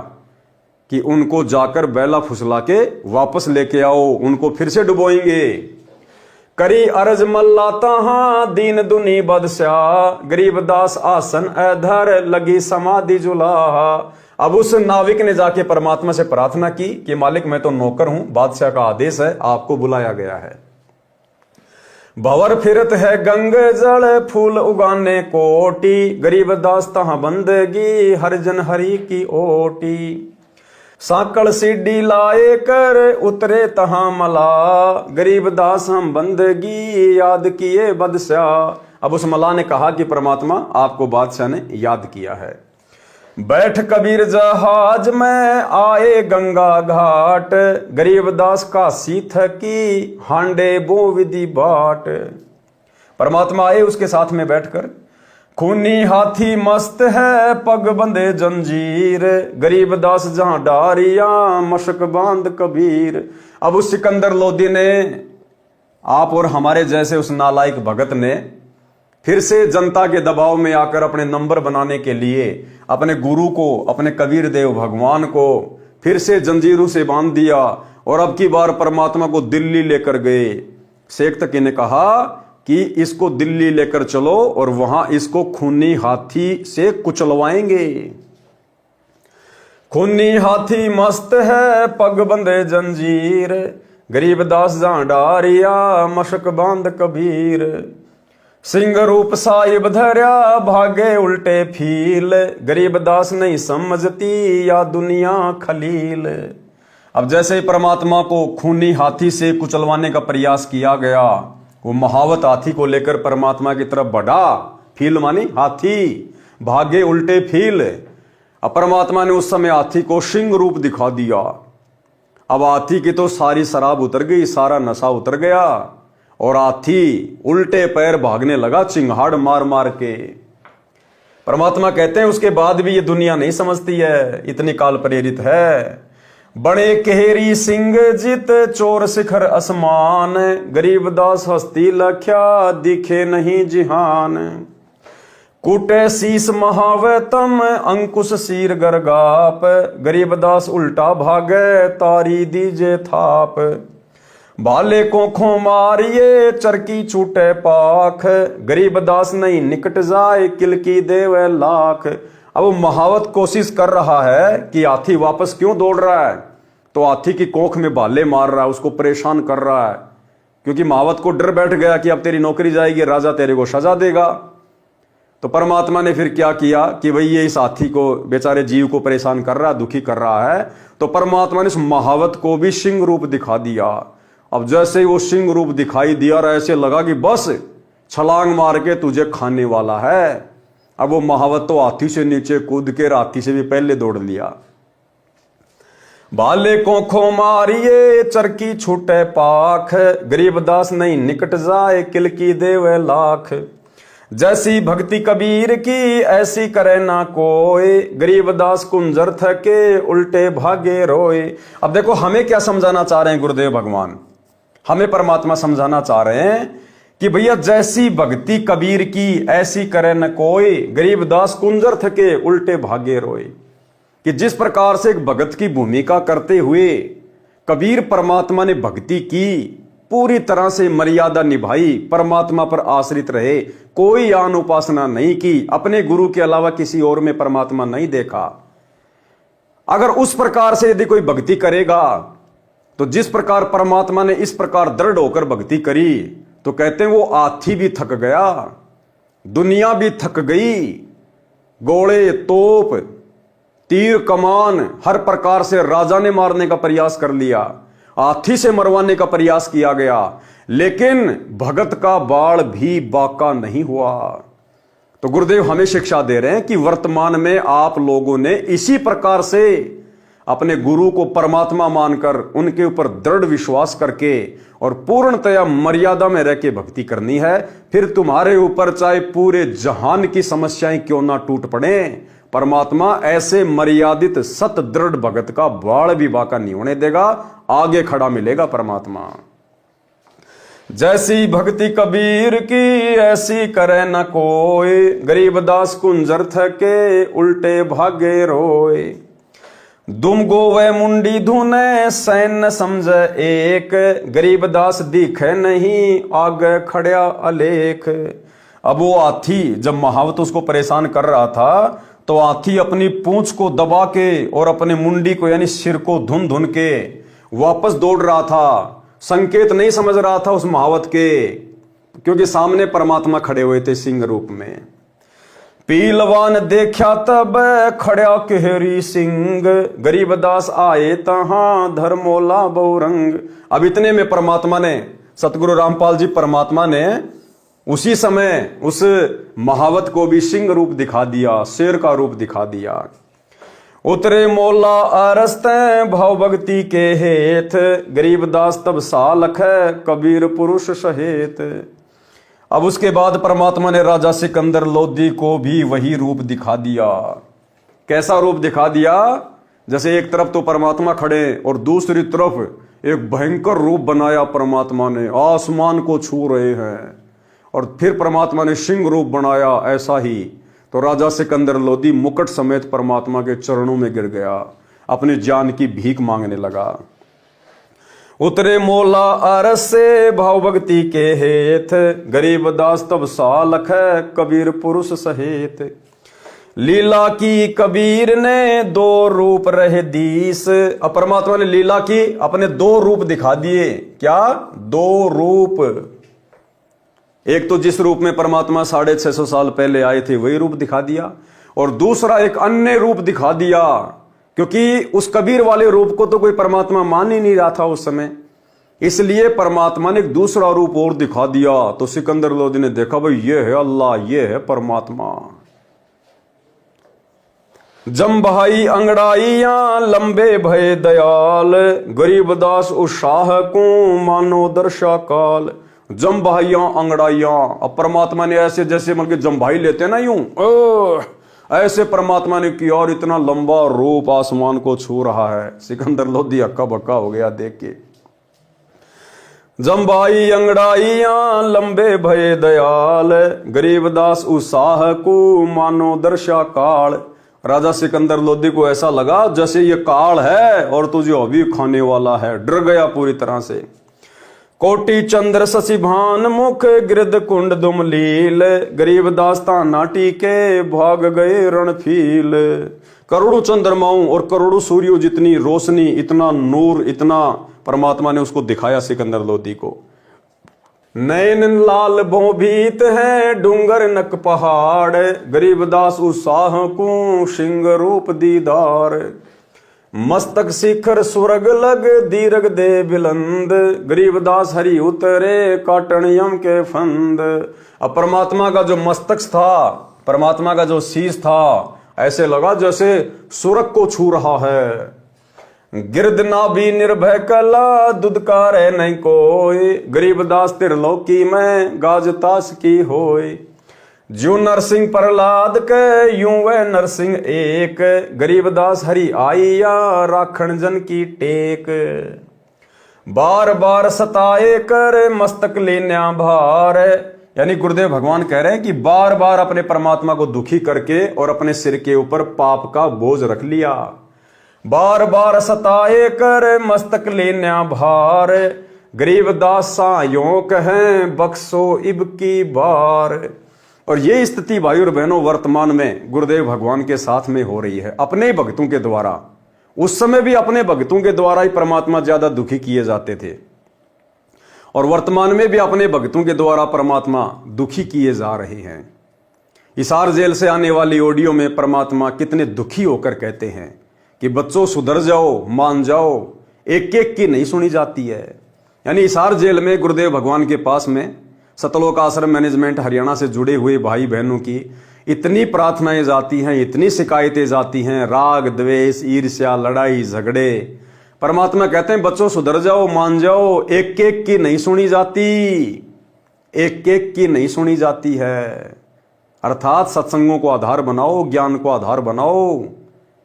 A: कि उनको जाकर बैला फुसला के वापस लेके आओ, उनको फिर से डुबोएंगे। करी अर्ज मल्लाता हाँ, दीन दुनी बदशाह, गरीब दास आसन अधर, लगी समाधि जुलाहा। अब उस नाविक ने जाके परमात्मा से प्रार्थना की कि मालिक मैं तो नौकर हूं, बादशाह का आदेश है, आपको बुलाया गया है। भंवर फिरत है गंग जल, फूल उगाने कोटि, गरीब दास तहां बंदगी, हरिजन हरि की ओटी। साकड़ सीढ़ी लाए कर उतरे तहां मला, गरीब दास हम बंदगी, याद किए बदशाह। अब उस मला ने कहा कि परमात्मा आपको बादशाह ने याद किया है। बैठ कबीर जहाज में आए गंगा घाट, गरीब दास का सीथ की, हांडे बो विधि बाट। परमात्मा आए उसके साथ में बैठकर, खूनी हाथी मस्त है, पग बंधे जंजीर, गरीब दास जहां डारिया, मशक बांध कबीर। अब उस सिकंदर लोदी ने, आप और हमारे जैसे उस नालायक भगत ने फिर से जनता के दबाव में आकर अपने नंबर बनाने के लिए अपने गुरु को, अपने कबीर देव भगवान को फिर से जंजीरों से बांध दिया और अब की बार परमात्मा को दिल्ली लेकर गए। शेख तकी ने कहा कि इसको दिल्ली लेकर चलो और वहां इसको खूनी हाथी से कुचलवाएंगे। खूनी हाथी मस्त है, पग बंधे जंजीर, गरीब दास जहां डारिया, मशक बांध कबीर। सिंह रूप साहिब धर्या, भागे उल्टे फील, गरीब दास नहीं समझती, या दुनिया खलील। अब जैसे ही परमात्मा को खूनी हाथी से कुचलवाने का प्रयास किया गया, वो महावत हाथी को लेकर परमात्मा की तरफ बढ़ा। फील मानी हाथी, भागे उल्टे फील। अब परमात्मा ने उस समय हाथी को सिंह रूप दिखा दिया। अब हाथी की तो सारी शराब उतर गई, सारा नशा उतर गया और हाथी उल्टे पैर भागने लगा, चिंगाड़ मार मार के। परमात्मा कहते हैं उसके बाद भी ये दुनिया नहीं समझती है, इतनी काल प्रेरित है। बड़े केहरी सिंह जित, चोर शिखर असमान, गरीब दास हस्ती लख्या, दिखे नहीं जिहान। कूटे शीस महावतम, अंकुश शीर गरगाप, गरीब दास उल्टा भागे, तारी दीजे थाप। भाले को खो मारिए, चरकी छूटे पाख, गरीब दास नहीं निकट जाए, किलकी देवे लाख। अब वो महावत कोशिश कर रहा है कि हाथी वापस क्यों दौड़ रहा है, तो हाथी की कोख में भाले मार रहा है, उसको परेशान कर रहा है, क्योंकि महावत को डर बैठ गया कि अब तेरी नौकरी जाएगी, राजा तेरे को सजा देगा। तो परमात्मा ने फिर क्या किया कि भाई ये इस हाथी को, बेचारे जीव को परेशान कर रहा है, दुखी कर रहा है, तो परमात्मा ने इस महावत को भी सिंह रूप दिखा दिया। अब जैसे ही वो सिंह रूप दिखाई दिया, ऐसे लगा कि बस छलांग मार के तुझे खाने वाला है। अब वो महावत तो हाथी से नीचे कूद के हाथी से भी पहले दौड़ लिया। भाले को खो मारिए चरकी छूटे पाख, गरीबदास नहीं निकट जाए किल की देवे लाख। जैसी भक्ति कबीर की ऐसी करे ना कोई, गरीबदास कुंजर थके उल्टे भागे रोए। अब देखो हमें क्या समझाना चाह रहे हैं गुरुदेव भगवान, हमें परमात्मा समझाना चाह रहे हैं कि भैया जैसी भक्ति कबीर की ऐसी करे न कोई, गरीबदास कुंजर थके उल्टे भागे रोए। कि जिस प्रकार से एक भगत की भूमिका करते हुए कबीर परमात्मा ने भक्ति की, पूरी तरह से मर्यादा निभाई, परमात्मा पर आश्रित रहे, कोई आन उपासना नहीं की, अपने गुरु के अलावा किसी और में परमात्मा नहीं देखा। अगर उस प्रकार से यदि कोई भक्ति करेगा तो जिस प्रकार परमात्मा ने इस प्रकार दृढ़ होकर भक्ति करी, तो कहते हैं वो हाथी भी थक गया, दुनिया भी थक गई, गोले तोप तीर कमान हर प्रकार से राजा ने मारने का प्रयास कर लिया, हाथी से मरवाने का प्रयास किया गया, लेकिन भगत का बाण भी बाका नहीं हुआ। तो गुरुदेव हमें शिक्षा दे रहे हैं कि वर्तमान में आप लोगों ने इसी प्रकार से अपने गुरु को परमात्मा मानकर उनके ऊपर दृढ़ विश्वास करके और पूर्णतया मर्यादा में रह के भक्ति करनी है। फिर तुम्हारे ऊपर चाहे पूरे जहान की समस्याएं क्यों ना टूट पड़े, परमात्मा ऐसे मर्यादित सत दृढ़ भगत का बाण भी बाका नहीं होने देगा, आगे खड़ा मिलेगा परमात्मा। जैसी भक्ति कबीर की ऐसी करे न कोई, गरीबदास कुंजर थके उल्टे भागे रोए। दुम गोवे मुंडी धुने सैन समझ एक, गरीबदास दिखे नहीं आगे खड़या अलेख। अब वो हाथी जब महावत उसको परेशान कर रहा था, तो हाथी अपनी पूंछ को दबा के और अपने मुंडी को यानी सिर को धुन धुन के वापस दौड़ रहा था। संकेत नहीं समझ रहा था उस महावत के, क्योंकि सामने परमात्मा खड़े हुए थे सिंह रूप में। पीलवान देखा तब खड़ा केहरी सिंह, गरीबदास आए तहां धर्मोला बहुरंग। अब इतने में परमात्मा ने, सतगुरु रामपाल जी परमात्मा ने उसी समय उस महावत को भी सिंह रूप दिखा दिया, शेर का रूप दिखा दिया। उतरे मोला अरस्ते भाव भक्ति के हेत, गरीबदास तब सालख कबीर पुरुष सहेत। अब उसके बाद परमात्मा ने राजा सिकंदर लोधी को भी वही रूप दिखा दिया। कैसा रूप दिखा दिया? जैसे एक तरफ तो परमात्मा खड़े और दूसरी तरफ एक भयंकर रूप बनाया परमात्मा ने, आसमान को छू रहे हैं। और फिर परमात्मा ने सिंह रूप बनाया ऐसा ही। तो राजा सिकंदर लोधी मुकुट समेत परमात्मा के चरणों में गिर गया, अपनी जान की भीख मांगने लगा। उतरे मोला अरस से भाव भक्ति के हेत, गरीबदास तब सालख कबीर पुरुष सहेत। लीला की कबीर ने दो रूप रहे दीस। अब परमात्मा ने लीला की, अपने दो रूप दिखा दिए। क्या? दो रूप। एक तो जिस रूप में परमात्मा 650 साल पहले आए थे वही रूप दिखा दिया, और दूसरा एक अन्य रूप दिखा दिया, क्योंकि उस कबीर वाले रूप को तो कोई परमात्मा मान ही नहीं रहा था उस समय। इसलिए परमात्मा ने एक दूसरा रूप और दिखा दिया। तो सिकंदर लोधी ने देखा भाई ये है अल्लाह, ये है परमात्मा। जम भाई अंगड़ाइया लंबे भय दयाल, गरीबदास उत्साह को मानो दर्शा काल। जम भाइया अंगड़ाइया, अब परमात्मा ने ऐसे जैसे मतलब जम भाई लेते ना यूं, ऐसे परमात्मा ने किया और इतना लंबा रूप आसमान को छू रहा है। सिकंदर लोधी हक्का बक्का हो गया देख के। जम भाई अंगड़ाइया लंबे भय दयाल, गरीबदास उत्साह को मानो दर्शा काल। राजा सिकंदर लोधी को ऐसा लगा जैसे ये काल है और तुझे अभी खाने वाला है, डर गया पूरी तरह से। कोटि चंद्र शशिभान मुख गिरद कुंड दुम लील, गरीबदास ताना टीके भाग गए रणफील। करोड़ों चंद्रमाओं और करोड़ों सूर्यों जितनी रोशनी, इतना नूर, इतना परमात्मा ने उसको दिखाया सिकंदर लोधी को। नैन लाल भोभीत है डूंगर नक पहाड़, गरीबदास उत्साह को सिंह रूप दीदार। मस्तक शिखर स्वर्ग लग दीर्घ दे बिलंद, गरीबदास हरि उतरे काटण यम के फंद। अब परमात्मा का जो मस्तक था, परमात्मा का जो शीश था ऐसे लगा जैसे सुरग को छू रहा है। गिरदना भी निर्भय कला दुदकारे नहीं कोई, गरीबदास त्रिलोकी में गाजतास की होय। ज्यो नरसिंह प्रहलाद के यूं वह नरसिंह एक, गरीबदास हरि आईया राखण जन की टेक। बार बार सताए कर मस्तक लेन्या भार, यानी गुरुदेव भगवान कह रहे हैं कि बार बार अपने परमात्मा को दुखी करके और अपने सिर के ऊपर पाप का बोझ रख लिया। बार बार सताए कर मस्तक लेन्या भार, गरीबदास सायों कहें बख्शो इब की बार। और ये स्थिति भाई और बहनों वर्तमान में गुरुदेव भगवान के साथ में हो रही है, अपने ही भक्तों के द्वारा। उस समय भी अपने भक्तों के द्वारा ही परमात्मा ज्यादा दुखी किए जाते थे, और वर्तमान में भी अपने भक्तों के द्वारा परमात्मा दुखी किए जा रहे हैं। हिसार जेल से आने वाली ऑडियो में परमात्मा कितने दुखी होकर कहते हैं कि बच्चों सुधर जाओ, मान जाओ, एक एक की नहीं सुनी जाती है। यानी हिसार जेल में गुरुदेव भगवान के पास में सतलोक आश्रम मैनेजमेंट हरियाणा से जुड़े हुए भाई बहनों की इतनी प्रार्थनाएं जाती हैं, इतनी शिकायतें जाती हैं, राग द्वेष ईर्ष्या लड़ाई झगड़े। परमात्मा कहते हैं बच्चों सुधर जाओ, मान जाओ, एक एक की नहीं सुनी जाती, एक एक की नहीं सुनी जाती है। अर्थात सत्संगों को आधार बनाओ, ज्ञान को आधार बनाओ,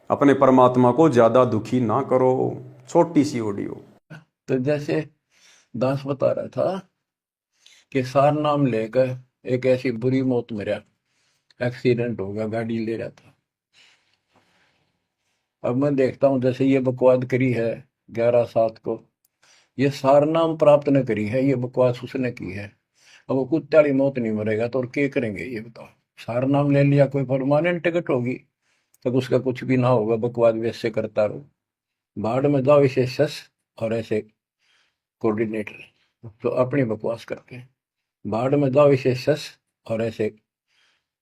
A: अपने परमात्मा को ज्यादा दुखी ना करो। छोटी सी ऑडियो।
B: तो जैसे दास बता रहा था कि सार नाम लेकर एक ऐसी बुरी मौत मरा, एक्सीडेंट होगा, गाड़ी ले रहा था। अब मैं देखता हूँ जैसे ये बकवाद करी है 11/7 को, ये सार नाम प्राप्त न करी है, ये बकवास उसने की है। अब वो कुत्ते वाली मौत नहीं मरेगा तो और क्या करेंगे ये बताओ। सार नाम ले लिया, कोई परमानेंट टिकट होगी तब उसका कुछ भी ना होगा, बकवाद वैसे करता रहो। बाढ़ में जाओ इसे सस और ऐसे कोऑर्डिनेटर तो अपनी बकवास करके, बाढ़ में जाओ इसे सस और ऐसे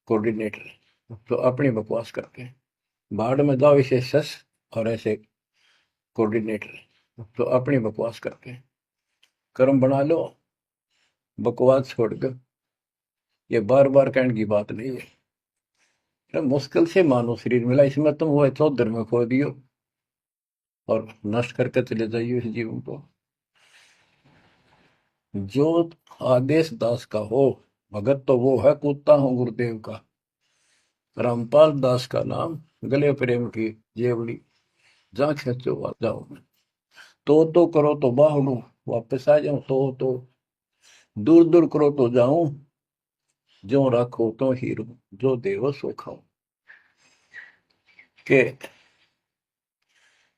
B: कोऑर्डिनेटर तो अपनी बकवास करके, बाढ़ में जाओ इसे सस और ऐसे कोऑर्डिनेटर तो अपनी बकवास करके कर्म बना लो, बकवास छोड़ कर। ये बार बार कहने की बात नहीं है, मुश्किल से मानो शरीर मिला, इसमें तुम वो चौधर में खो दियो और नष्ट करके चले जाइए इस जीवन को। जो आदेश दास का हो भगत तो वो है, कूदता हूँ गुरुदेव का। रामपाल दास का नाम, गले प्रेम की जेवड़ी, जा खेचो आ जाओ। तो करो तो बाहू, वापस आ जाऊं तो दूर दूर करो तो जाऊं, जो रखो तो हीरो, जो देवो सो खाओ। के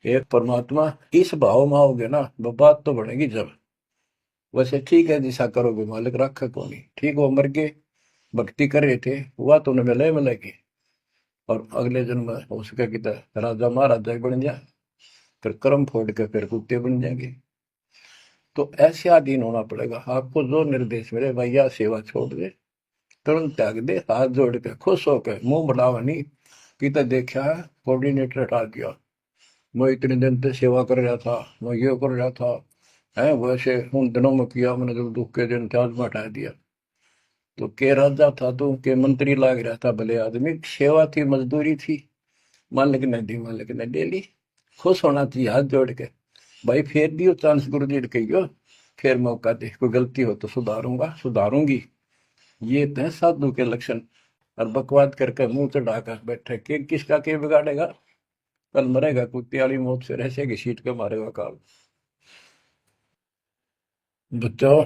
B: एक परमात्मा इस भाव में आओगे ना, बात तो बढ़ेगी जब। वैसे ठीक है दिशा करोगे, मालिक रखा को नहीं, ठीक वो मर गए, भक्ति कर रहे थे, हुआ तो उन्हें मिलेगी, और अगले जन्म में हो सके कि राजा महाराजा बन जाए, फिर कर्म फोड़ के फिर कुत्ते बन जाएंगे। तो ऐसे अधीन होना पड़ेगा आपको। जो निर्देश मिले भैया सेवा छोड़ दे, तुरंत त्याग दे, हाथ जोड़ के खुश होकर, मुंह बढ़ावा नहीं कि देखा है कोऑर्डिनेटर हटा दिया, मैं इतने दिन से सेवा कर रहा था, मैं ये कर रहा था है, वैसे उन दिनों में किया मैंने, जब दुख के दिन थे आज में हटा दिया। तो के राजा था तो के मंत्री लाग रहा था, भले आदमी, सेवा थी, मजदूरी थी, मालिक ने दी, मालिक ने ले ली। खुश होना चाहिए हाथ जोड़ के, भाई फेर दियो चांस, गुरु जी कहियो फिर मौका दे, कोई गलती हो तो सुधारूंगा सुधारूंगी। ये तो है साधु के लक्षण। और बकवाद करके मुंह चढ़ाकर बैठे के किसका के बिगाड़ेगा, कल मरेगा कुत्ते वाली मौत से, ऐसे की सीट के मारेगा काल। बच्चों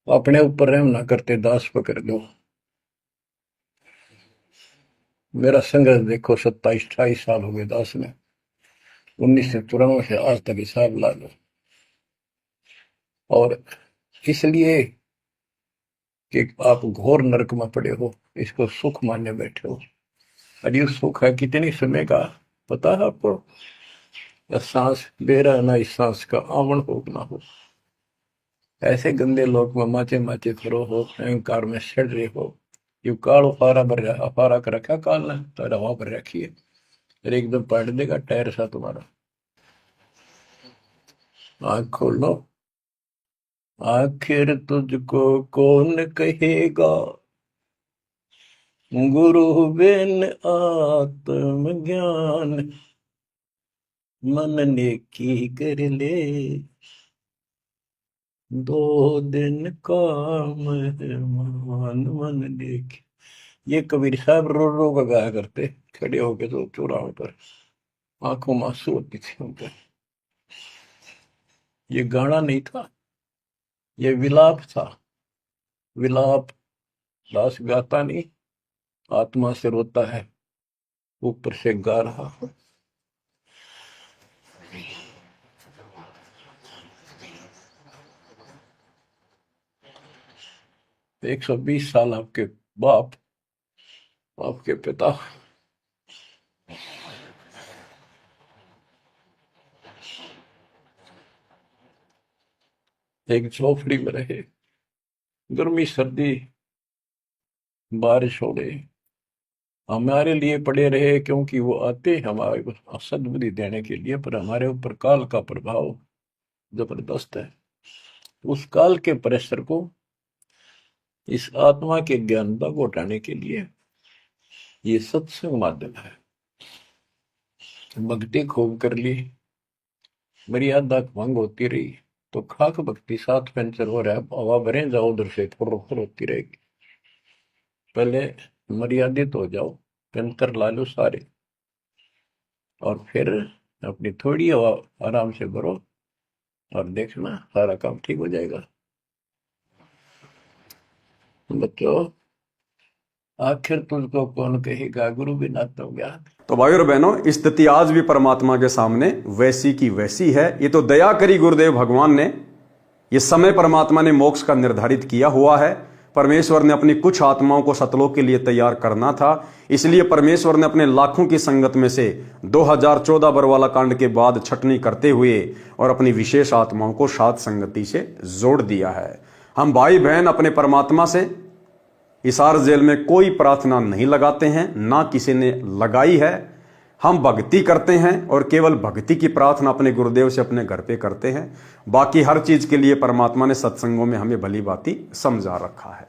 B: अपने ऊपर रहम ना करते, दास पकड़ लो। मेरा संघर्ष देखो, 27-28 साल हो गए दास में, 1994 से आज तक हिसाब ला लो। और इसलिए कि आप घोर नरक में पड़े हो, इसको सुख मानने बैठे हो। अरे सुख है कितनी समय का पता है आपको? या सांस दे रहा है ना, इस सांस का आवण हो ना हो। ऐसे गंदे लोग में माचे माचे खड़ो हो, अहंकार में सड़ रहे हो। यू काल अफारा भर अफारा कर रखा काल ने, तो हवा भर रखी है, फिर एकदम पलट देगा टायर सा तुम्हारा। आंख खोल लो, आखिर तुझको कौन कहेगा गुरु बिन आत्म ज्ञान, मन ने की कर ले, दो दिन काम है मान, मन ने की। ये कबीर साहब रो रो कर गाया करते, खड़े होके तो चौराहे पर, आंखों में आंसू होती थी उनके। ये गाना नहीं था, ये विलाप था। विलाप दास गाता नहीं, आत्मा से रोता है, ऊपर से गा रहा। 120 साल आपके बाप, आपके पिता एक झोपड़ी में रहे, गर्मी सर्दी बारिश हो गई, हमारे लिए पड़े रहे, क्योंकि वो आते हमारे सद्बुद्धि देने के लिए, पर हमारे ऊपर काल का प्रभाव जबरदस्त है। उस काल के प्रेशर को इस आत्मा के ज्ञान तक उठाने के लिए ये सत्संग माध्यम है। भक्ति खूब कर ली, मर्यादा भंग होती रही तो खाक भक्ति साथ पंचर हो रहा है, हवा भरे जाओ उधर से फुर होती रहेगी। पहले मर्यादित हो जाओ, पंचर ला लो सारे, और फिर अपनी थोड़ी हवा आराम से भरो, और देखना सारा काम ठीक हो जाएगा। बच्चों, आखिर तुझको कौन कहेगा गुरु बिना तो ज्ञान।
A: तो भाई और बहनों, स्थिति आज भी परमात्मा के सामने वैसी की वैसी है। ये तो दया करी गुरुदेव भगवान ने, ये समय परमात्मा ने मोक्ष का निर्धारित किया हुआ है। परमेश्वर ने अपनी कुछ आत्माओं को सतलोक के लिए तैयार करना था, इसलिए परमेश्वर ने अपने लाखों की संगत में से 2014 बरवाला कांड के बाद छटनी करते हुए और अपनी विशेष आत्माओं को सात संगति से जोड़ दिया है। हम भाई बहन अपने परमात्मा से हिसार जेल में कोई प्रार्थना नहीं लगाते हैं, ना किसी ने लगाई है। हम भक्ति करते हैं और केवल भक्ति की प्रार्थना अपने गुरुदेव से अपने घर पे करते हैं। बाकी हर चीज के लिए परमात्मा ने सत्संगों में हमें भली भांति समझा रखा है।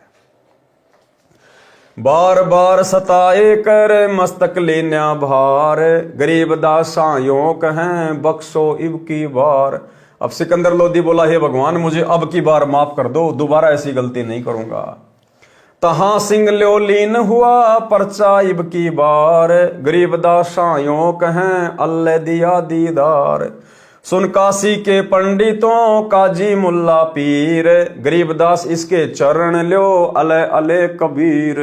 A: बार बार सताए कर मस्तक लेना भार, गरीब दासायों कहें बख्शो इब की बार। अब सिकंदर लोधी बोला, हे भगवान मुझे अब की बार माफ कर दो, दोबारा ऐसी गलती नहीं करूंगा। तहां सिंह ल्यो लीन हुआ परचा इब की बार, गरीब दासायों कहें अल्लाह दिया दीदार। सुन काशी के पंडितों काजी मुल्ला पीर, गरीबदास इसके चरण ल्यो अले अले कबीर।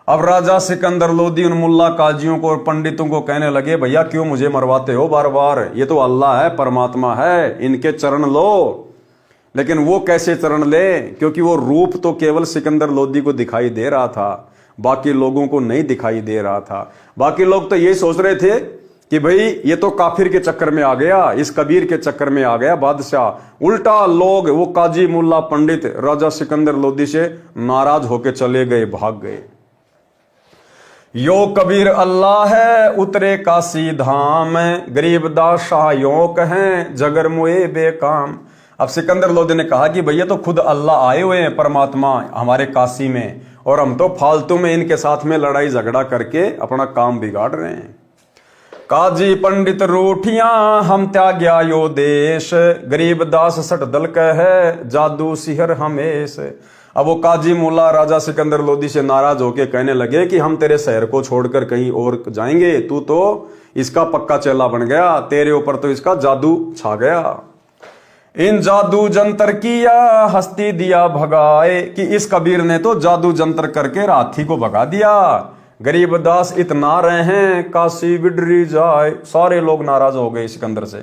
A: अब राजा सिकंदर लोधी उन मुल्ला काजियों को और पंडितों को कहने लगे, भैया क्यों मुझे मरवाते हो बार बार, ये तो अल्लाह है, परमात्मा है, इनके चरण लो। लेकिन वो कैसे चरण ले, क्योंकि वो रूप तो केवल सिकंदर लोधी को दिखाई दे रहा था, बाकी लोगों को नहीं दिखाई दे रहा था। बाकी लोग तो ये सोच रहे थे कि भाई ये तो काफिर के चक्कर में आ गया, इस कबीर के चक्कर में आ गया बादशाह। उल्टा लोग, वो काजी मुल्ला पंडित राजा सिकंदर लोधी से नाराज होके चले गए, भाग गए। यो कबीर अल्लाह है उतरे काशी धाम, गरीबदास शाहों कहें जगर मुए बेकाम। अब सिकंदर लोधी ने कहा कि भैया तो खुद अल्लाह आए हुए हैं, परमात्मा हमारे काशी में, और हम तो फालतू में इनके साथ में लड़ाई झगड़ा करके अपना काम बिगाड़ रहे हैं। काजी पंडित रूठियां हम त्याग्या यो देश, गरीबदास सट दल कह जादू सिहर हमेश। अब वो काजी मुल्ला राजा सिकंदर लोधी से नाराज होके कहने लगे कि हम तेरे शहर को छोड़कर कहीं और जाएंगे, तू तो इसका पक्का चेला बन गया, तेरे ऊपर तो इसका जादू छा गया। इन जादू जंतर किया हस्ती दिया भगाए, कि इस कबीर ने तो जादू जंतर करके हाथी को भगा दिया। गरीबदास इतना रहे हैं काशी बिडरी जाए। सारे लोग नाराज हो गए सिकंदर से।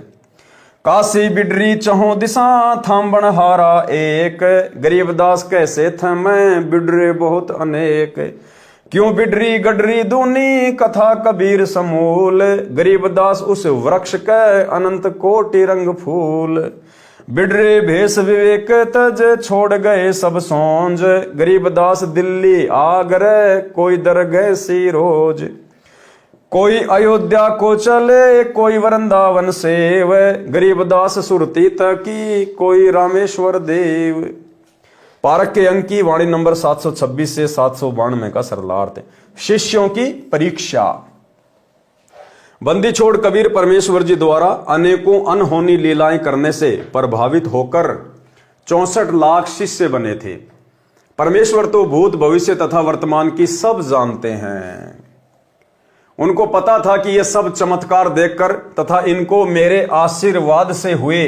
A: काशी बिडरी चहो दिशा थाम्बन हारा एक, गरीबदास कैसे थमे बिडरे बहुत अनेक। क्यों बिडरी गडरी दूनी कथा कबीर समूल, गरीबदास उस वृक्ष के अनंत कोटि रंग फूल। बिडरे भेष विवेक तज छोड़ गए सब सोंज, गरीबदास दिल्ली आगरे कोई दर गए सी रोज। कोई अयोध्या को चले कोई वृंदावन सेव, गरीबदास सुरती तकी कोई रामेश्वर देव। पारक के अंक की वाणी नंबर 726 से 792 का सरलार्थ है। शिष्यों की परीक्षा। बंदी छोड़ कबीर परमेश्वर जी द्वारा अनेकों अनहोनी लीलाएं करने से प्रभावित होकर 64 लाख शिष्य बने थे। परमेश्वर तो भूत भविष्य तथा वर्तमान की सब जानते हैं। उनको पता था कि ये सब चमत्कार देखकर तथा इनको मेरे आशीर्वाद से हुए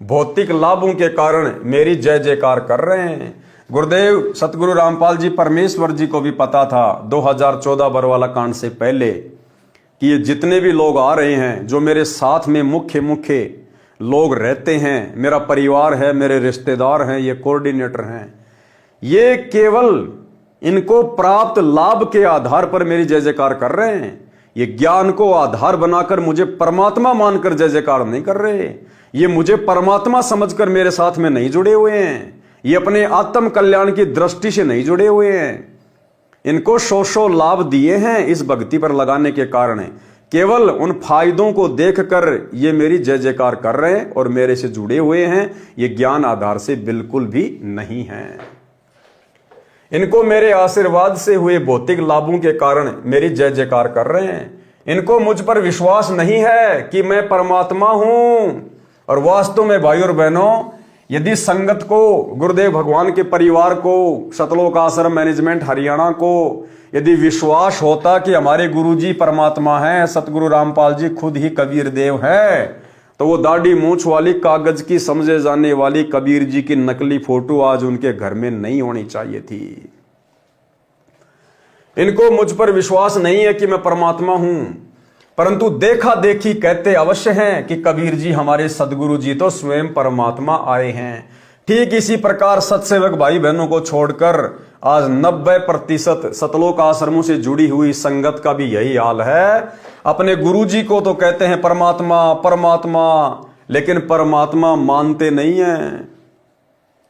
A: भौतिक लाभों के कारण मेरी जय जयकार कर रहे हैं। गुरुदेव सतगुरु रामपाल जी परमेश्वर जी को भी पता था 2014 बरवाला कांड से पहले कि ये जितने भी लोग आ रहे हैं, जो मेरे साथ में मुख्य लोग रहते हैं, मेरा परिवार है, मेरे रिश्तेदार हैं, ये कोऑर्डिनेटर हैं, ये केवल इनको प्राप्त लाभ के आधार पर मेरी जय जयकार कर रहे हैं। ये ज्ञान को आधार बनाकर मुझे परमात्मा मानकर जय जयकार नहीं कर रहे। ये मुझे परमात्मा समझकर मेरे साथ में नहीं जुड़े हुए हैं। ये अपने आत्म कल्याण की दृष्टि से नहीं जुड़े हुए हैं। इनको सौ लाभ दिए हैं इस भक्ति पर लगाने के कारण। केवल उन फायदों को देखकर ये मेरी जय जयकार कर रहे हैं और मेरे से जुड़े हुए हैं। ये ज्ञान आधार से बिल्कुल भी नहीं है। इनको मेरे आशीर्वाद से हुए भौतिक लाभों के कारण मेरी जय जयकार कर रहे हैं। इनको मुझ पर विश्वास नहीं है कि मैं परमात्मा हूं। और वास्तव में भाई और बहनों, यदि संगत को, गुरुदेव भगवान के परिवार को, सतलोक आश्रम मैनेजमेंट हरियाणा को यदि विश्वास होता कि हमारे गुरुजी परमात्मा हैं, सतगुरु रामपाल जी खुद ही कबीर देव हैं, तो वो दाढ़ी मूंछ वाली कागज की समझे जाने वाली कबीर जी की नकली फोटो आज उनके घर में नहीं होनी चाहिए थी। इनको मुझ पर विश्वास नहीं है कि मैं परमात्मा हूं, परंतु देखा देखी कहते अवश्य हैं कि कबीर जी हमारे सदगुरु जी तो स्वयं परमात्मा आए हैं। ठीक इसी प्रकार सत्सेवक भाई बहनों को छोड़कर आज 90% सतलोक आश्रमों से जुड़ी हुई संगत का भी यही हाल है। अपने गुरु जी को तो कहते हैं परमात्मा परमात्मा, लेकिन परमात्मा मानते नहीं हैं।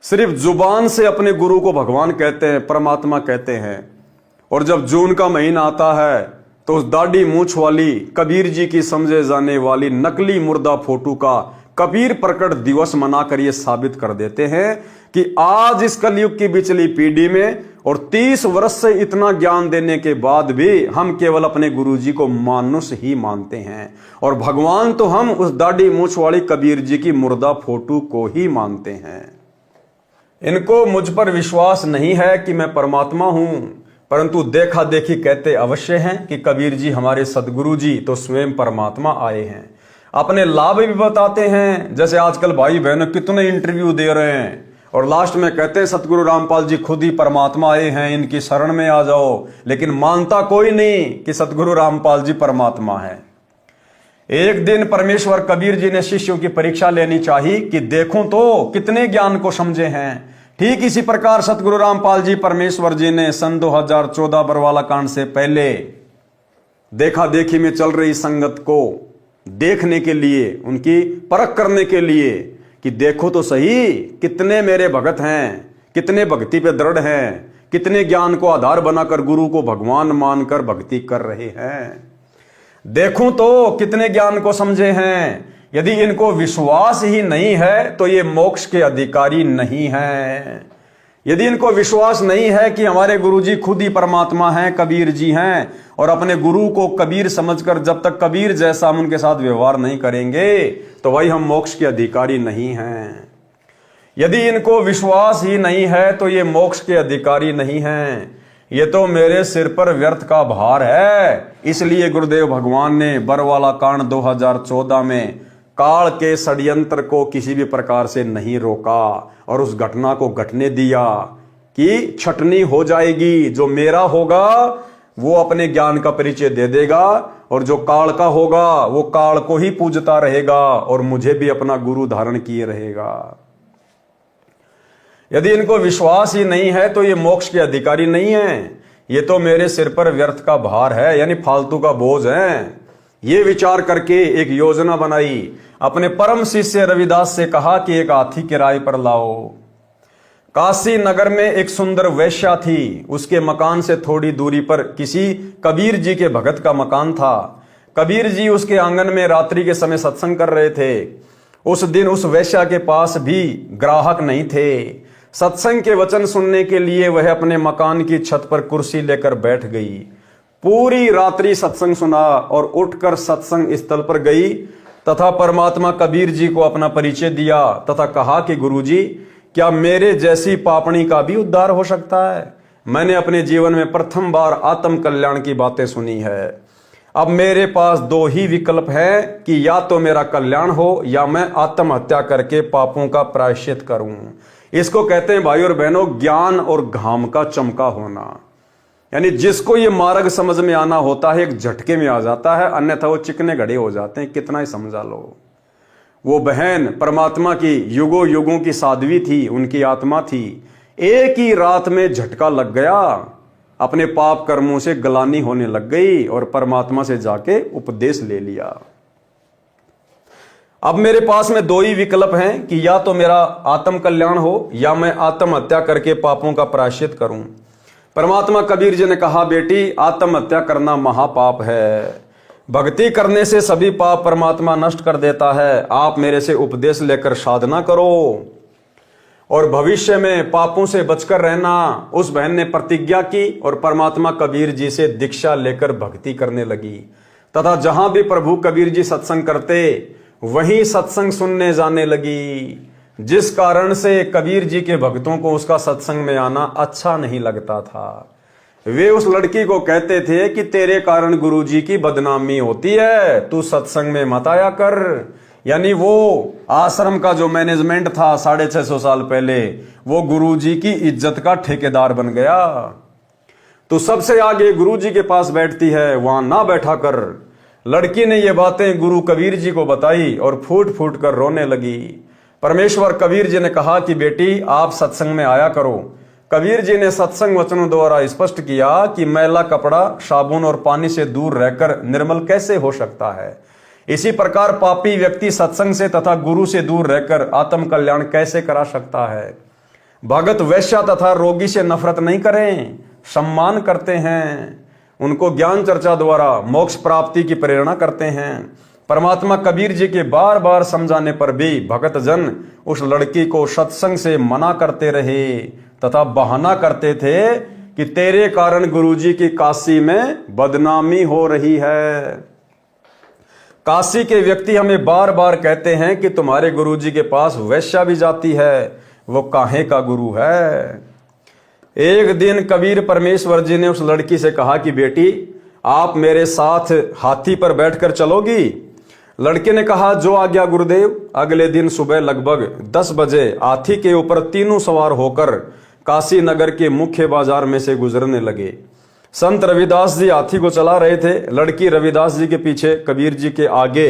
A: सिर्फ जुबान से अपने गुरु को भगवान कहते हैं, परमात्मा कहते हैं। और जब जून का महीना आता है तो उस दाढ़ी मूंछ वाली कबीर जी की समझे जाने वाली नकली मुर्दा फोटो का कबीर प्रकट दिवस मनाकर ये साबित कर देते हैं कि आज इस कलयुग की बिचली पीढ़ी में और 30 वर्ष से इतना ज्ञान देने के बाद भी हम केवल अपने गुरुजी को मानुष ही मानते हैं और भगवान तो हम उस दाढ़ी मूंछ वाली कबीर जी की मुर्दा फोटो को ही मानते हैं। इनको मुझ पर विश्वास नहीं है कि मैं परमात्मा हूं, परंतु देखा देखी कहते अवश्य हैं कि कबीर जी हमारे सदगुरु जी तो स्वयं परमात्मा आए हैं। अपने लाभ भी बताते हैं, जैसे आजकल भाई बहन कितने इंटरव्यू दे रहे हैं और लास्ट में कहते हैं सतगुरु रामपाल जी खुद ही परमात्मा आए हैं, इनकी शरण में आ जाओ, लेकिन मानता कोई नहीं कि सतगुरु रामपाल जी परमात्मा है। एक दिन परमेश्वर कबीर जी ने शिष्यों की परीक्षा लेनी चाहिए कि देखूं तो कितने ज्ञान को समझे हैं। ठीक इसी प्रकार सतगुरु रामपाल जी परमेश्वर जी ने सन 2014 बरवाला कांड से पहले देखा देखी में चल रही संगत को देखने के लिए, उनकी परख करने के लिए कि देखो तो सही कितने मेरे भगत हैं, कितने भक्ति पे दृढ़ हैं, कितने ज्ञान को आधार बनाकर गुरु को भगवान मानकर भक्ति कर रहे हैं। देखूं तो कितने ज्ञान को समझे हैं। यदि इनको विश्वास ही नहीं है तो ये मोक्ष के अधिकारी नहीं हैं। यदि इनको विश्वास नहीं है कि हमारे गुरुजी खुद ही परमात्मा हैं, कबीर जी हैं, और अपने गुरु को कबीर समझकर जब तक कबीर जैसा हम उनके साथ व्यवहार नहीं करेंगे तो भाई हम मोक्ष के अधिकारी नहीं हैं। यदि इनको विश्वास ही नहीं है तो ये मोक्ष के अधिकारी नहीं हैं। ये तो मेरे सिर पर व्यर्थ का भार है। इसलिए गुरुदेव भगवान ने बरवाला कांड 2014 में काल के षड्यंत्र को किसी भी प्रकार से नहीं रोका और उस घटना को घटने दिया कि छटनी हो जाएगी। जो मेरा होगा वो अपने ज्ञान का परिचय दे देगा और जो काल का होगा वो काल को ही पूजता रहेगा और मुझे भी अपना गुरु धारण किए रहेगा। यदि इनको विश्वास ही नहीं है तो ये मोक्ष के अधिकारी नहीं है। ये तो मेरे सिर पर व्यर्थ का भार है, यानी फालतू का बोझ है। ये विचार करके एक योजना बनाई। अपने परम शिष्य रविदास से कहा कि एक हाथी किराए पर लाओ। काशी नगर में एक सुंदर वेश्या थी। उसके मकान से थोड़ी दूरी पर किसी कबीर जी के भगत का मकान था। कबीर जी उसके आंगन में रात्रि के समय सत्संग कर रहे थे। उस दिन उस वेश्या के पास भी ग्राहक नहीं थे। सत्संग के वचन सुनने के लिए वह अपने मकान की छत पर कुर्सी लेकर बैठ गई। पूरी रात्रि सत्संग सुना और उठकर सत्संग स्थल पर गई तथा परमात्मा कबीर जी को अपना परिचय दिया तथा कहा कि गुरुजी, क्या मेरे जैसी पापणी का भी उद्धार हो सकता है? मैंने अपने जीवन में प्रथम बार आत्म कल्याण की बातें सुनी है। अब मेरे पास दो ही विकल्प है कि या तो मेरा कल्याण हो या मैं आत्महत्या करके पापों का प्रायश्चित करूं। इसको कहते हैं भाई और बहनों, ज्ञान और घाम का चमका होना। यानी जिसको ये मार्ग समझ में आना होता है एक झटके में आ जाता है, अन्यथा वो चिकने घड़े हो जाते हैं, कितना ही समझा लो। वो बहन परमात्मा की युगों युगों की साध्वी थी, उनकी आत्मा थी। एक ही रात में झटका लग गया, अपने पाप कर्मों से गलानी होने लग गई और परमात्मा से जाके उपदेश ले लिया। अब मेरे पास में दो ही विकल्प हैं कि या तो मेरा आत्म कल्याण हो या मैं आत्महत्या करके पापों का प्रायश्चित करूं। परमात्मा कबीर जी ने कहा, बेटी, आत्महत्या करना महापाप है। भक्ति करने से सभी पाप परमात्मा नष्ट कर देता है। आप मेरे से उपदेश लेकर साधना करो और भविष्य में पापों से बचकर रहना। उस बहन ने प्रतिज्ञा की और परमात्मा कबीर जी से दीक्षा लेकर भक्ति करने लगी तथा जहां भी प्रभु कबीर जी सत्संग करते वहीं सत्संग सुनने जाने लगी, जिस कारण से कबीर जी के भक्तों को उसका सत्संग में आना अच्छा नहीं लगता था। वे उस लड़की को कहते थे कि तेरे कारण गुरु जी की बदनामी होती है, तू सत्संग में मत आया कर। यानी वो आश्रम का जो मैनेजमेंट था 650 साल पहले, वो गुरु जी की इज्जत का ठेकेदार बन गया। तो सबसे आगे गुरु जी के पास बैठती है, वहां ना बैठा कर। लड़की ने ये बातें गुरु कबीर जी को बताई और फूट फूट कर रोने लगी। परमेश्वर कबीर जी ने कहा कि बेटी, आप सत्संग में आया करो। कबीर जी ने सत्संग वचनों द्वारा स्पष्ट किया कि मैला कपड़ा साबुन और पानी से दूर रहकर निर्मल कैसे हो सकता है। इसी प्रकार पापी व्यक्ति सत्संग से तथा गुरु से दूर रहकर आत्म कल्याण कैसे करा सकता है। भगत वैश्या तथा रोगी से नफरत नहीं करें, सम्मान करते हैं, उनको ज्ञान चर्चा द्वारा मोक्ष प्राप्ति की प्रेरणा करते हैं। परमात्मा कबीर जी के बार बार समझाने पर भी भगत जन उस लड़की को सत्संग से मना करते रहे तथा बहाना करते थे कि तेरे कारण गुरुजी की काशी में बदनामी हो रही है। काशी के व्यक्ति हमें बार बार कहते हैं कि तुम्हारे गुरुजी के पास वैश्या भी जाती है, वो काहे का गुरु है। एक दिन कबीर परमेश्वर जी ने उस लड़की से कहा कि बेटी, आप मेरे साथ हाथी पर बैठकर चलोगी। लड़के ने कहा, जो आज्ञा गुरुदेव। अगले दिन सुबह लगभग 10 बजे हाथी के ऊपर तीनों सवार होकर काशी नगर के मुख्य बाजार में से गुजरने लगे। संत रविदास जी हाथी को चला रहे थे। लड़की रविदास जी के पीछे, कबीर जी के आगे,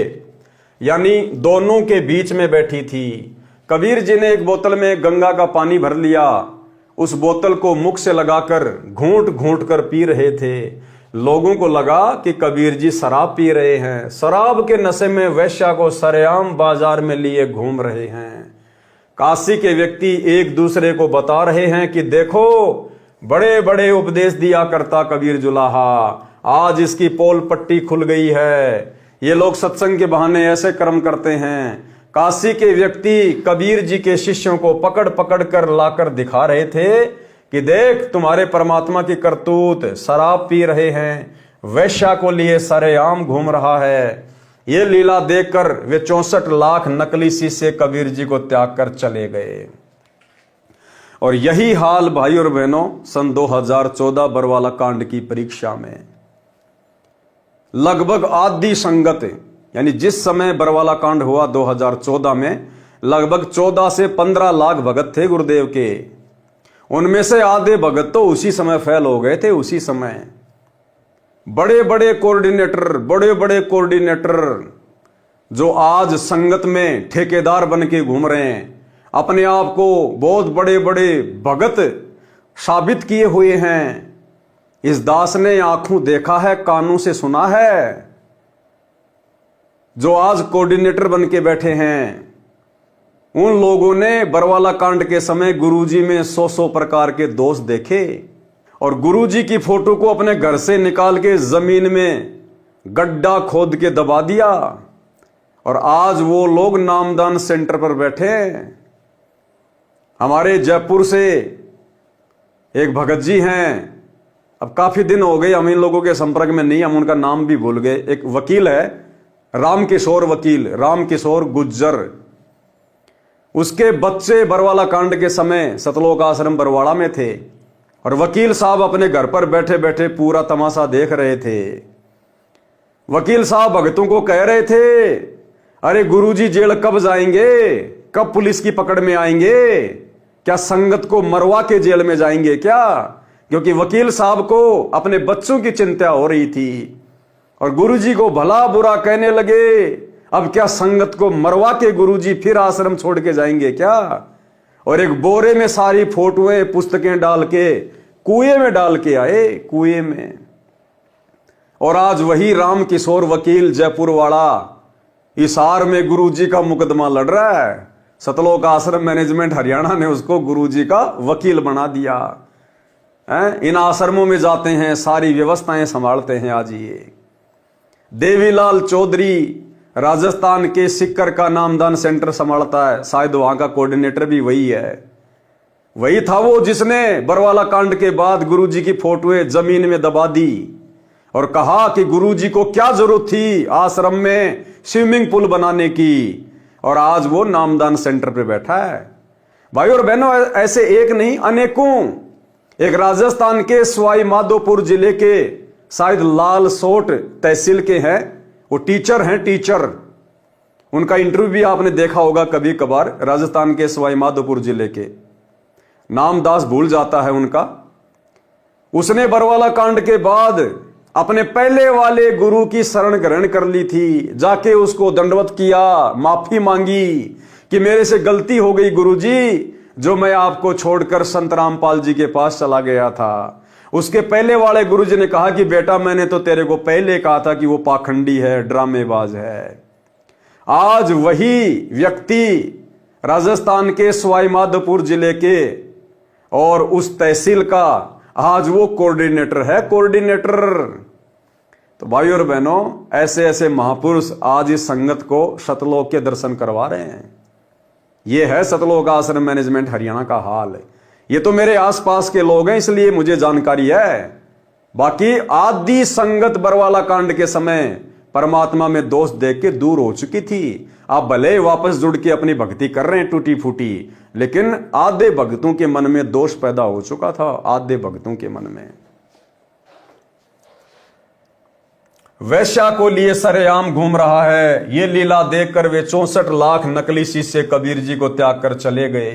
A: यानी दोनों के बीच में बैठी थी। कबीर जी ने एक बोतल में गंगा का पानी भर लिया। उस बोतल को मुख से लगाकर घूंट घूंट कर पी रहे थे। लोगों को लगा कि कबीर जी शराब पी रहे हैं। शराब के नशे में वैश्या को सरेआम बाजार में लिए घूम रहे हैं। काशी के व्यक्ति एक दूसरे को बता रहे हैं कि देखो, बड़े बड़े उपदेश दिया करता कबीर जुलाहा, आज इसकी पोल पट्टी खुल गई है। ये लोग सत्संग के बहाने ऐसे कर्म करते हैं। काशी के व्यक्ति कबीर जी के शिष्यों को पकड़ पकड़ कर लाकर दिखा रहे थे कि देख, तुम्हारे परमात्मा की करतूत, शराब पी रहे हैं, वैश्या को लिए सरेआम घूम रहा है। ये लीला देखकर वे 64 लाख नकली शिष्य कबीर जी को त्याग कर चले गए। और यही हाल भाई और बहनों सन 2014 बरवाला कांड की परीक्षा में लगभग आदि संगत, यानी जिस समय बरवाला कांड हुआ 2014 में, लगभग 14 से 15 लाख भगत थे गुरुदेव के। उनमें से आधे भगत तो उसी समय फेल हो गए थे। उसी समय बड़े बड़े कोऑर्डिनेटर जो आज संगत में ठेकेदार बन के घूम रहे हैं, अपने आप को बहुत बड़े बड़े भगत साबित किए हुए हैं। इस दास ने आंखों देखा है, कानों से सुना है। जो आज कोऑर्डिनेटर बन के बैठे हैं, उन लोगों ने बरवाला कांड के समय गुरुजी में 100 प्रकार के दोष देखे और गुरुजी की फोटो को अपने घर से निकाल के जमीन में गड्ढा खोद के दबा दिया। और आज वो लोग नामदान सेंटर पर बैठे हैं। हमारे जयपुर से एक भगत जी हैं, अब काफी दिन हो गए हम इन लोगों के संपर्क में नहीं, हम उनका नाम भी भूल गए। एक वकील है, रामकिशोर वकील, रामकिशोर गुज्जर। उसके बच्चे बरवाला कांड के समय सतलोक आश्रम बरवाड़ा में थे और वकील साहब अपने घर पर बैठे बैठे पूरा तमाशा देख रहे थे। वकील साहब भगतों को कह रहे थे, अरे गुरुजी जेल कब जाएंगे, कब पुलिस की पकड़ में आएंगे, क्या संगत को मरवा के जेल में जाएंगे क्या? क्योंकि वकील साहब को अपने बच्चों की चिंता हो रही थी और गुरुजी को भला बुरा कहने लगे, अब क्या संगत को मरवा के गुरुजी फिर आश्रम छोड़ के जाएंगे क्या? और एक बोरे में सारी फोटोएं पुस्तकें डाल के कुएं में डाल के आए, कुएं में। और आज वही रामकिशोर वकील जयपुर वाला हिसार में गुरुजी का मुकदमा लड़ रहा है। सतलोक आश्रम मैनेजमेंट हरियाणा ने उसको गुरुजी का वकील बना दिया है। इन आश्रमों में जाते हैं, सारी व्यवस्थाएं संभालते हैं। आज ये देवीलाल चौधरी राजस्थान के सिक्कर का नामदान सेंटर संभालता है, शायद वहां का कोऑर्डिनेटर भी वही है। वही था वो जिसने बरवाला कांड के बाद गुरुजी की फोटोएं जमीन में दबा दी और कहा कि गुरुजी को क्या जरूरत थी आश्रम में स्विमिंग पूल बनाने की, और आज वो नामदान सेंटर पे बैठा है। भाई और बहनों, ऐसे एक नहीं अनेकों। एक राजस्थान के सवाई माधोपुर जिले के शायद लालसोट तहसील के हैं, वो टीचर हैं, टीचर। उनका इंटरव्यू भी आपने देखा होगा कभी कभार, राजस्थान के सवाई माधोपुर जिले के, नाम दास भूल जाता है उनका। उसने बरवाला कांड के बाद अपने पहले वाले गुरु की शरण ग्रहण कर ली थी, जाके उसको दंडवत किया, माफी मांगी कि मेरे से गलती हो गई गुरुजी, जो मैं आपको छोड़कर संत रामपाल जी के पास चला गया था। उसके पहले वाले गुरुजी ने कहा कि बेटा मैंने तो तेरे को पहले कहा था कि वो पाखंडी है, ड्रामेबाज है। आज वही व्यक्ति राजस्थान के सवाई माधोपुर जिले के और उस तहसील का आज वो कोऑर्डिनेटर है, कोऑर्डिनेटर। तो भाई और बहनों, ऐसे ऐसे महापुरुष आज इस संगत को सतलोक के दर्शन करवा रहे हैं। ये है सतलोक आश्रम मैनेजमेंट हरियाणा का हाल। ये तो मेरे आसपास के लोग हैं इसलिए मुझे जानकारी है। बाकी आदि संगत बरवाला कांड के समय परमात्मा में दोष देख के दूर हो चुकी थी। आप भले वापस जुड़ के अपनी भक्ति कर रहे हैं टूटी फूटी, लेकिन आधे भक्तों के मन में दोष पैदा हो चुका था, आधे भक्तों के मन में। वैश्या को लिए सरेआम घूम रहा है, ये लीला देखकर वे 64 लाख नकली शिष्य कबीर जी को त्याग कर चले गए।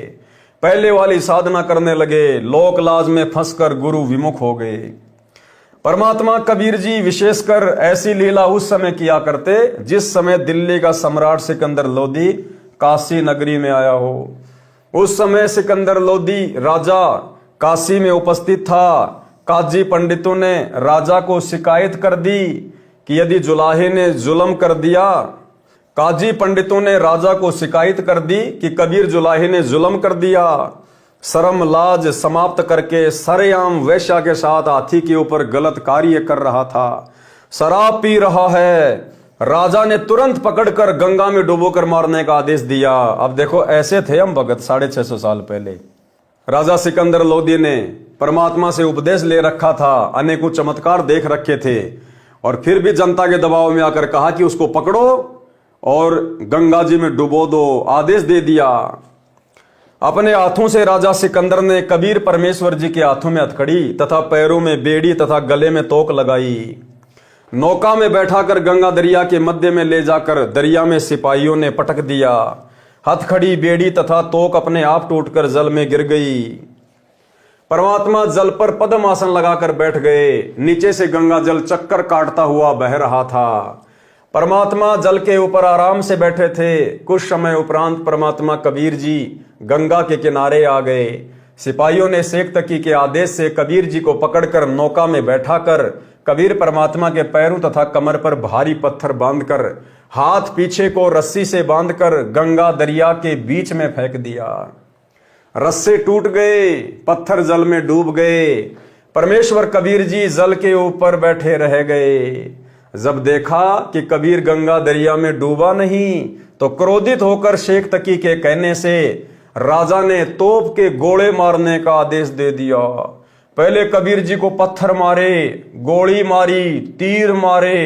A: पहले वाली साधना करने लगे, लोक लाज में फंसकर गुरु विमुख हो गए। परमात्मा कबीर जी विशेषकर ऐसी लीला उस समय किया करते जिस समय दिल्ली का सम्राट सिकंदर लोदी काशी नगरी में आया हो। उस समय सिकंदर लोदी राजा काशी में उपस्थित था। काजी पंडितों ने राजा को शिकायत कर दी कि यदि जुलाहे ने जुल्म कर दिया, काजी पंडितों ने राजा को शिकायत कर दी कि कबीर जुलाहे ने जुल्म कर दिया। शर्म लाज समाप्त करके सरेआम वैश्या के साथ हाथी के ऊपर गलत कार्य कर रहा था, शराब पी रहा है। राजा ने तुरंत पकड़कर गंगा में डुबोकर मारने का आदेश दिया। अब देखो, ऐसे थे हम भगत 650 साल पहले। राजा सिकंदर लोदी ने परमात्मा से उपदेश ले रखा था, अनेकों चमत्कार देख रखे थे, और फिर भी जनता के दबाव में आकर कहा कि उसको पकड़ो और गंगा जी में डुबो दो, आदेश दे दिया। अपने हाथों से राजा सिकंदर ने कबीर परमेश्वर जी के हाथों में हथकड़ी तथा पैरों में बेड़ी तथा गले में तोक लगाई। नौका में बैठाकर गंगा दरिया के मध्य में ले जाकर दरिया में सिपाहियों ने पटक दिया। हथकड़ी, बेड़ी तथा तोक अपने आप टूटकर जल में गिर गई। परमात्मा जल पर पद्म आसन लगाकर बैठ गए। नीचे से गंगा जल चक्कर काटता हुआ बह रहा था। परमात्मा जल के ऊपर आराम से बैठे थे। कुछ समय उपरांत परमात्मा कबीर जी गंगा के किनारे आ गए। सिपाहियों ने शेख तकी के आदेश से कबीर जी को पकड़कर नौका में बैठाकर कबीर परमात्मा के पैरों तथा कमर पर भारी पत्थर बांधकर हाथ पीछे को रस्सी से बांधकर गंगा दरिया के बीच में फेंक दिया। रस्से टूट गए, पत्थर जल में डूब गए। परमेश्वर कबीर जी जल के ऊपर बैठे रह गए। जब देखा कि कबीर गंगा दरिया में डूबा नहीं, तो क्रोधित होकर शेख तकी के कहने से राजा ने तोप के गोले मारने का आदेश दे दिया। पहले कबीर जी को पत्थर मारे, गोली मारी, तीर मारे,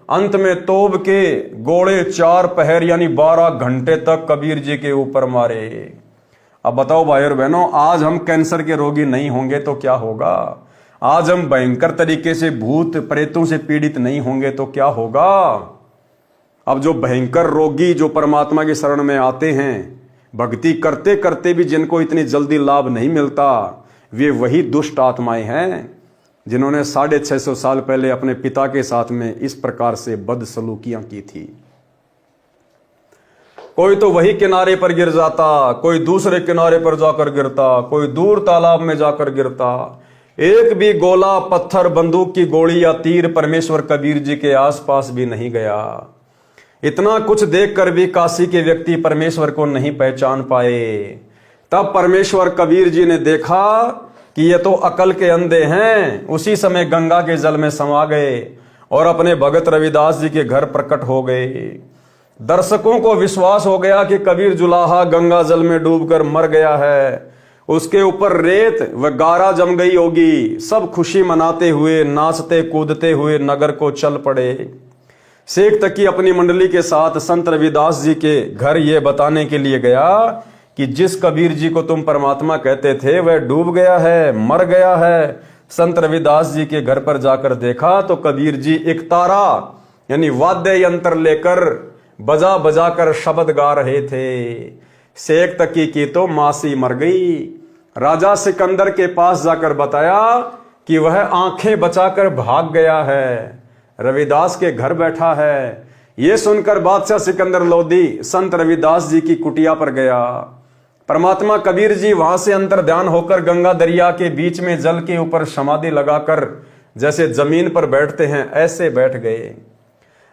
A: अंत में तोप के गोले 4 पहर यानी 12 घंटे तक कबीर जी के ऊपर मारे। अब बताओ भाई और बहनों, आज हम कैंसर के रोगी नहीं होंगे तो क्या होगा? आज हम भयंकर तरीके से भूत प्रेतों से पीड़ित नहीं होंगे तो क्या होगा? अब जो भयंकर रोगी जो परमात्मा की शरण में आते हैं, भक्ति करते करते भी जिनको इतनी जल्दी लाभ नहीं मिलता, वे वही दुष्ट आत्माएं हैं जिन्होंने 650 साल पहले अपने पिता के साथ में इस प्रकार से बदसलूकियां की थी। कोई तो वही किनारे पर गिर जाता, कोई दूसरे किनारे पर जाकर गिरता, कोई दूर तालाब में जाकर गिरता। एक भी गोला, पत्थर, बंदूक की गोली या तीर परमेश्वर कबीर जी के आसपास भी नहीं गया। इतना कुछ देखकर भी काशी के व्यक्ति परमेश्वर को नहीं पहचान पाए। तब परमेश्वर कबीर जी ने देखा कि ये तो अकल के अंधे हैं। उसी समय गंगा के जल में समा गए और अपने भगत रविदास जी के घर प्रकट हो गए। दर्शकों को विश्वास हो गया कि कबीर जुलाहा गंगा जल में डूबकर मर गया है। उसके ऊपर रेत व गारा जम गई होगी। सब खुशी मनाते हुए, नाचते कूदते हुए नगर को चल पड़े। शेख तकी अपनी मंडली के साथ संत रविदास जी के घर ये बताने के लिए गया कि जिस कबीर जी को तुम परमात्मा कहते थे वह डूब गया है, मर गया है। संत रविदास जी के घर पर जाकर देखा तो कबीर जी एक तारा यानी वाद्य यंत्र लेकर बजा बजा कर शब्द गा रहे थे। शेख तकी की तो मासी मर गई। राजा सिकंदर के पास जाकर बताया कि वह आंखें बचाकर भाग गया है, रविदास के घर बैठा है। यह सुनकर बादशाह सिकंदर लोदी संत रविदास जी की कुटिया पर गया। परमात्मा कबीर जी वहां से अंतर ध्यान होकर गंगा दरिया के बीच में जल के ऊपर समाधि लगाकर जैसे जमीन पर बैठते हैं ऐसे बैठ गए।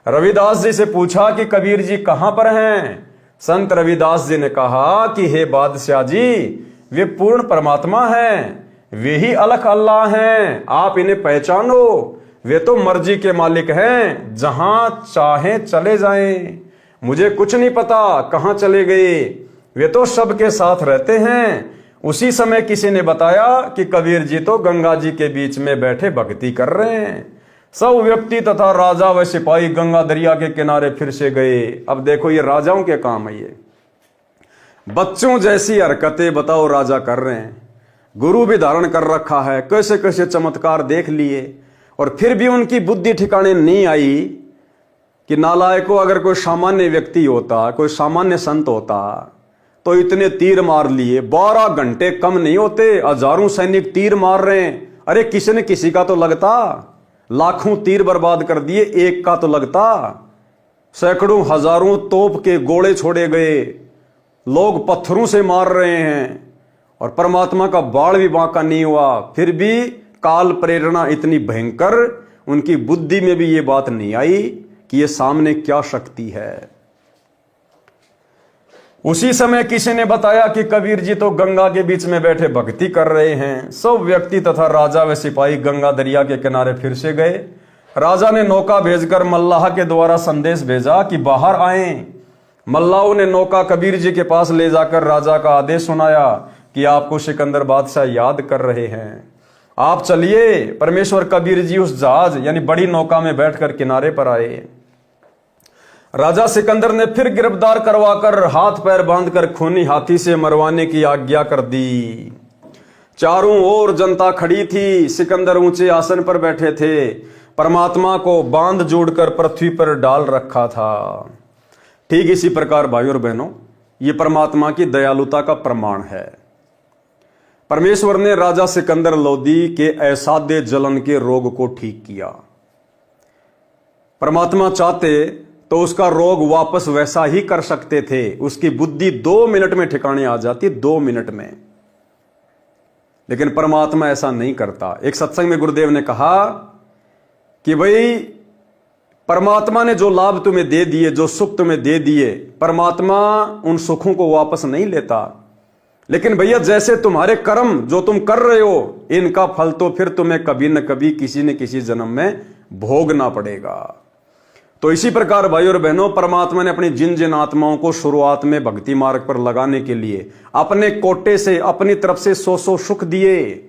A: रविदास जी से पूछा कि कबीर जी कहां पर हैं? संत रविदास जी ने कहा कि हे बादशाह जी, वे पूर्ण परमात्मा हैं, वे ही अलख अल्लाह हैं, आप इन्हें पहचानो। वे तो मर्जी के मालिक हैं, जहां चाहे चले जाएं। मुझे कुछ नहीं पता कहां चले गए, वे तो सबके साथ रहते हैं। उसी समय किसी ने बताया कि कबीर जी तो गंगा जी के बीच में बैठे भक्ति कर रहे हैं। सब व्यक्ति तथा राजा व सिपाही गंगा दरिया के किनारे फिर से गए। अब देखो ये राजाओं के काम है, ये बच्चों जैसी हरकतें बताओ राजा कर रहे हैं। गुरु भी धारण कर रखा है, कैसे कैसे चमत्कार देख लिए और फिर भी उनकी बुद्धि ठिकाने नहीं आई कि नालायकों, अगर कोई सामान्य व्यक्ति होता, कोई सामान्य संत होता तो इतने तीर मार लिए। 12 घंटे कम नहीं होते, हजारों सैनिक तीर मार रहे हैं। अरे किसी ने किसी का तो लगता, लाखों तीर बर्बाद कर दिए, एक का तो लगता। सैकड़ों हजारों तोप के गोले छोड़े गए, लोग पत्थरों से मार रहे हैं और परमात्मा का बाढ़ भी बांका नहीं हुआ। फिर भी काल प्रेरणा इतनी भयंकर, उनकी बुद्धि में भी ये बात नहीं आई कि ये सामने क्या शक्ति है। उसी समय किसी ने बताया कि कबीर जी तो गंगा के बीच में बैठे भक्ति कर रहे हैं। सब व्यक्ति तथा राजा व सिपाही गंगा दरिया के किनारे फिर से गए। राजा ने नौका भेजकर मल्लाह के द्वारा संदेश भेजा कि बाहर आएं। मल्लाहों ने नौका कबीर जी के पास ले जाकर राजा का आदेश सुनाया कि आपको सिकंदर बादशाह याद कर रहे हैं, आप चलिए। परमेश्वर कबीर जी उस जहाज यानी बड़ी नौका में बैठकर किनारे पर आए। राजा सिकंदर ने फिर गिरफ्तार करवाकर हाथ पैर बांधकर खूनी हाथी से मरवाने की आज्ञा कर दी। चारों ओर जनता खड़ी थी। सिकंदर ऊंचे आसन पर बैठे थे, परमात्मा को बांध जोड़कर पृथ्वी पर डाल रखा था। ठीक इसी प्रकार भाइयों और बहनों, ये परमात्मा की दयालुता का प्रमाण है। परमेश्वर ने राजा सिकंदर लोदी के असाध्य जलन के रोग को ठीक किया। परमात्मा चाहते तो उसका रोग वापस वैसा ही कर सकते थे। उसकी बुद्धि 2 मिनट में ठिकाने आ जाती, 2 मिनट में। लेकिन परमात्मा ऐसा नहीं करता। एक सत्संग में गुरुदेव ने कहा कि भाई परमात्मा ने जो लाभ तुम्हें दे दिए, जो सुख तुम्हें दे दिए, परमात्मा उन सुखों को वापस नहीं लेता। लेकिन भैया जैसे तुम्हारे कर्म जो तुम कर रहे हो, इनका फल तो फिर तुम्हें कभी न कभी किसी न किसी जन्म में भोगना पड़ेगा। तो इसी प्रकार भाई और बहनों, परमात्मा ने अपनी जिन जिन आत्माओं को शुरुआत में भक्ति मार्ग पर लगाने के लिए अपने कोटे से, अपनी तरफ से सौ सुख दिए,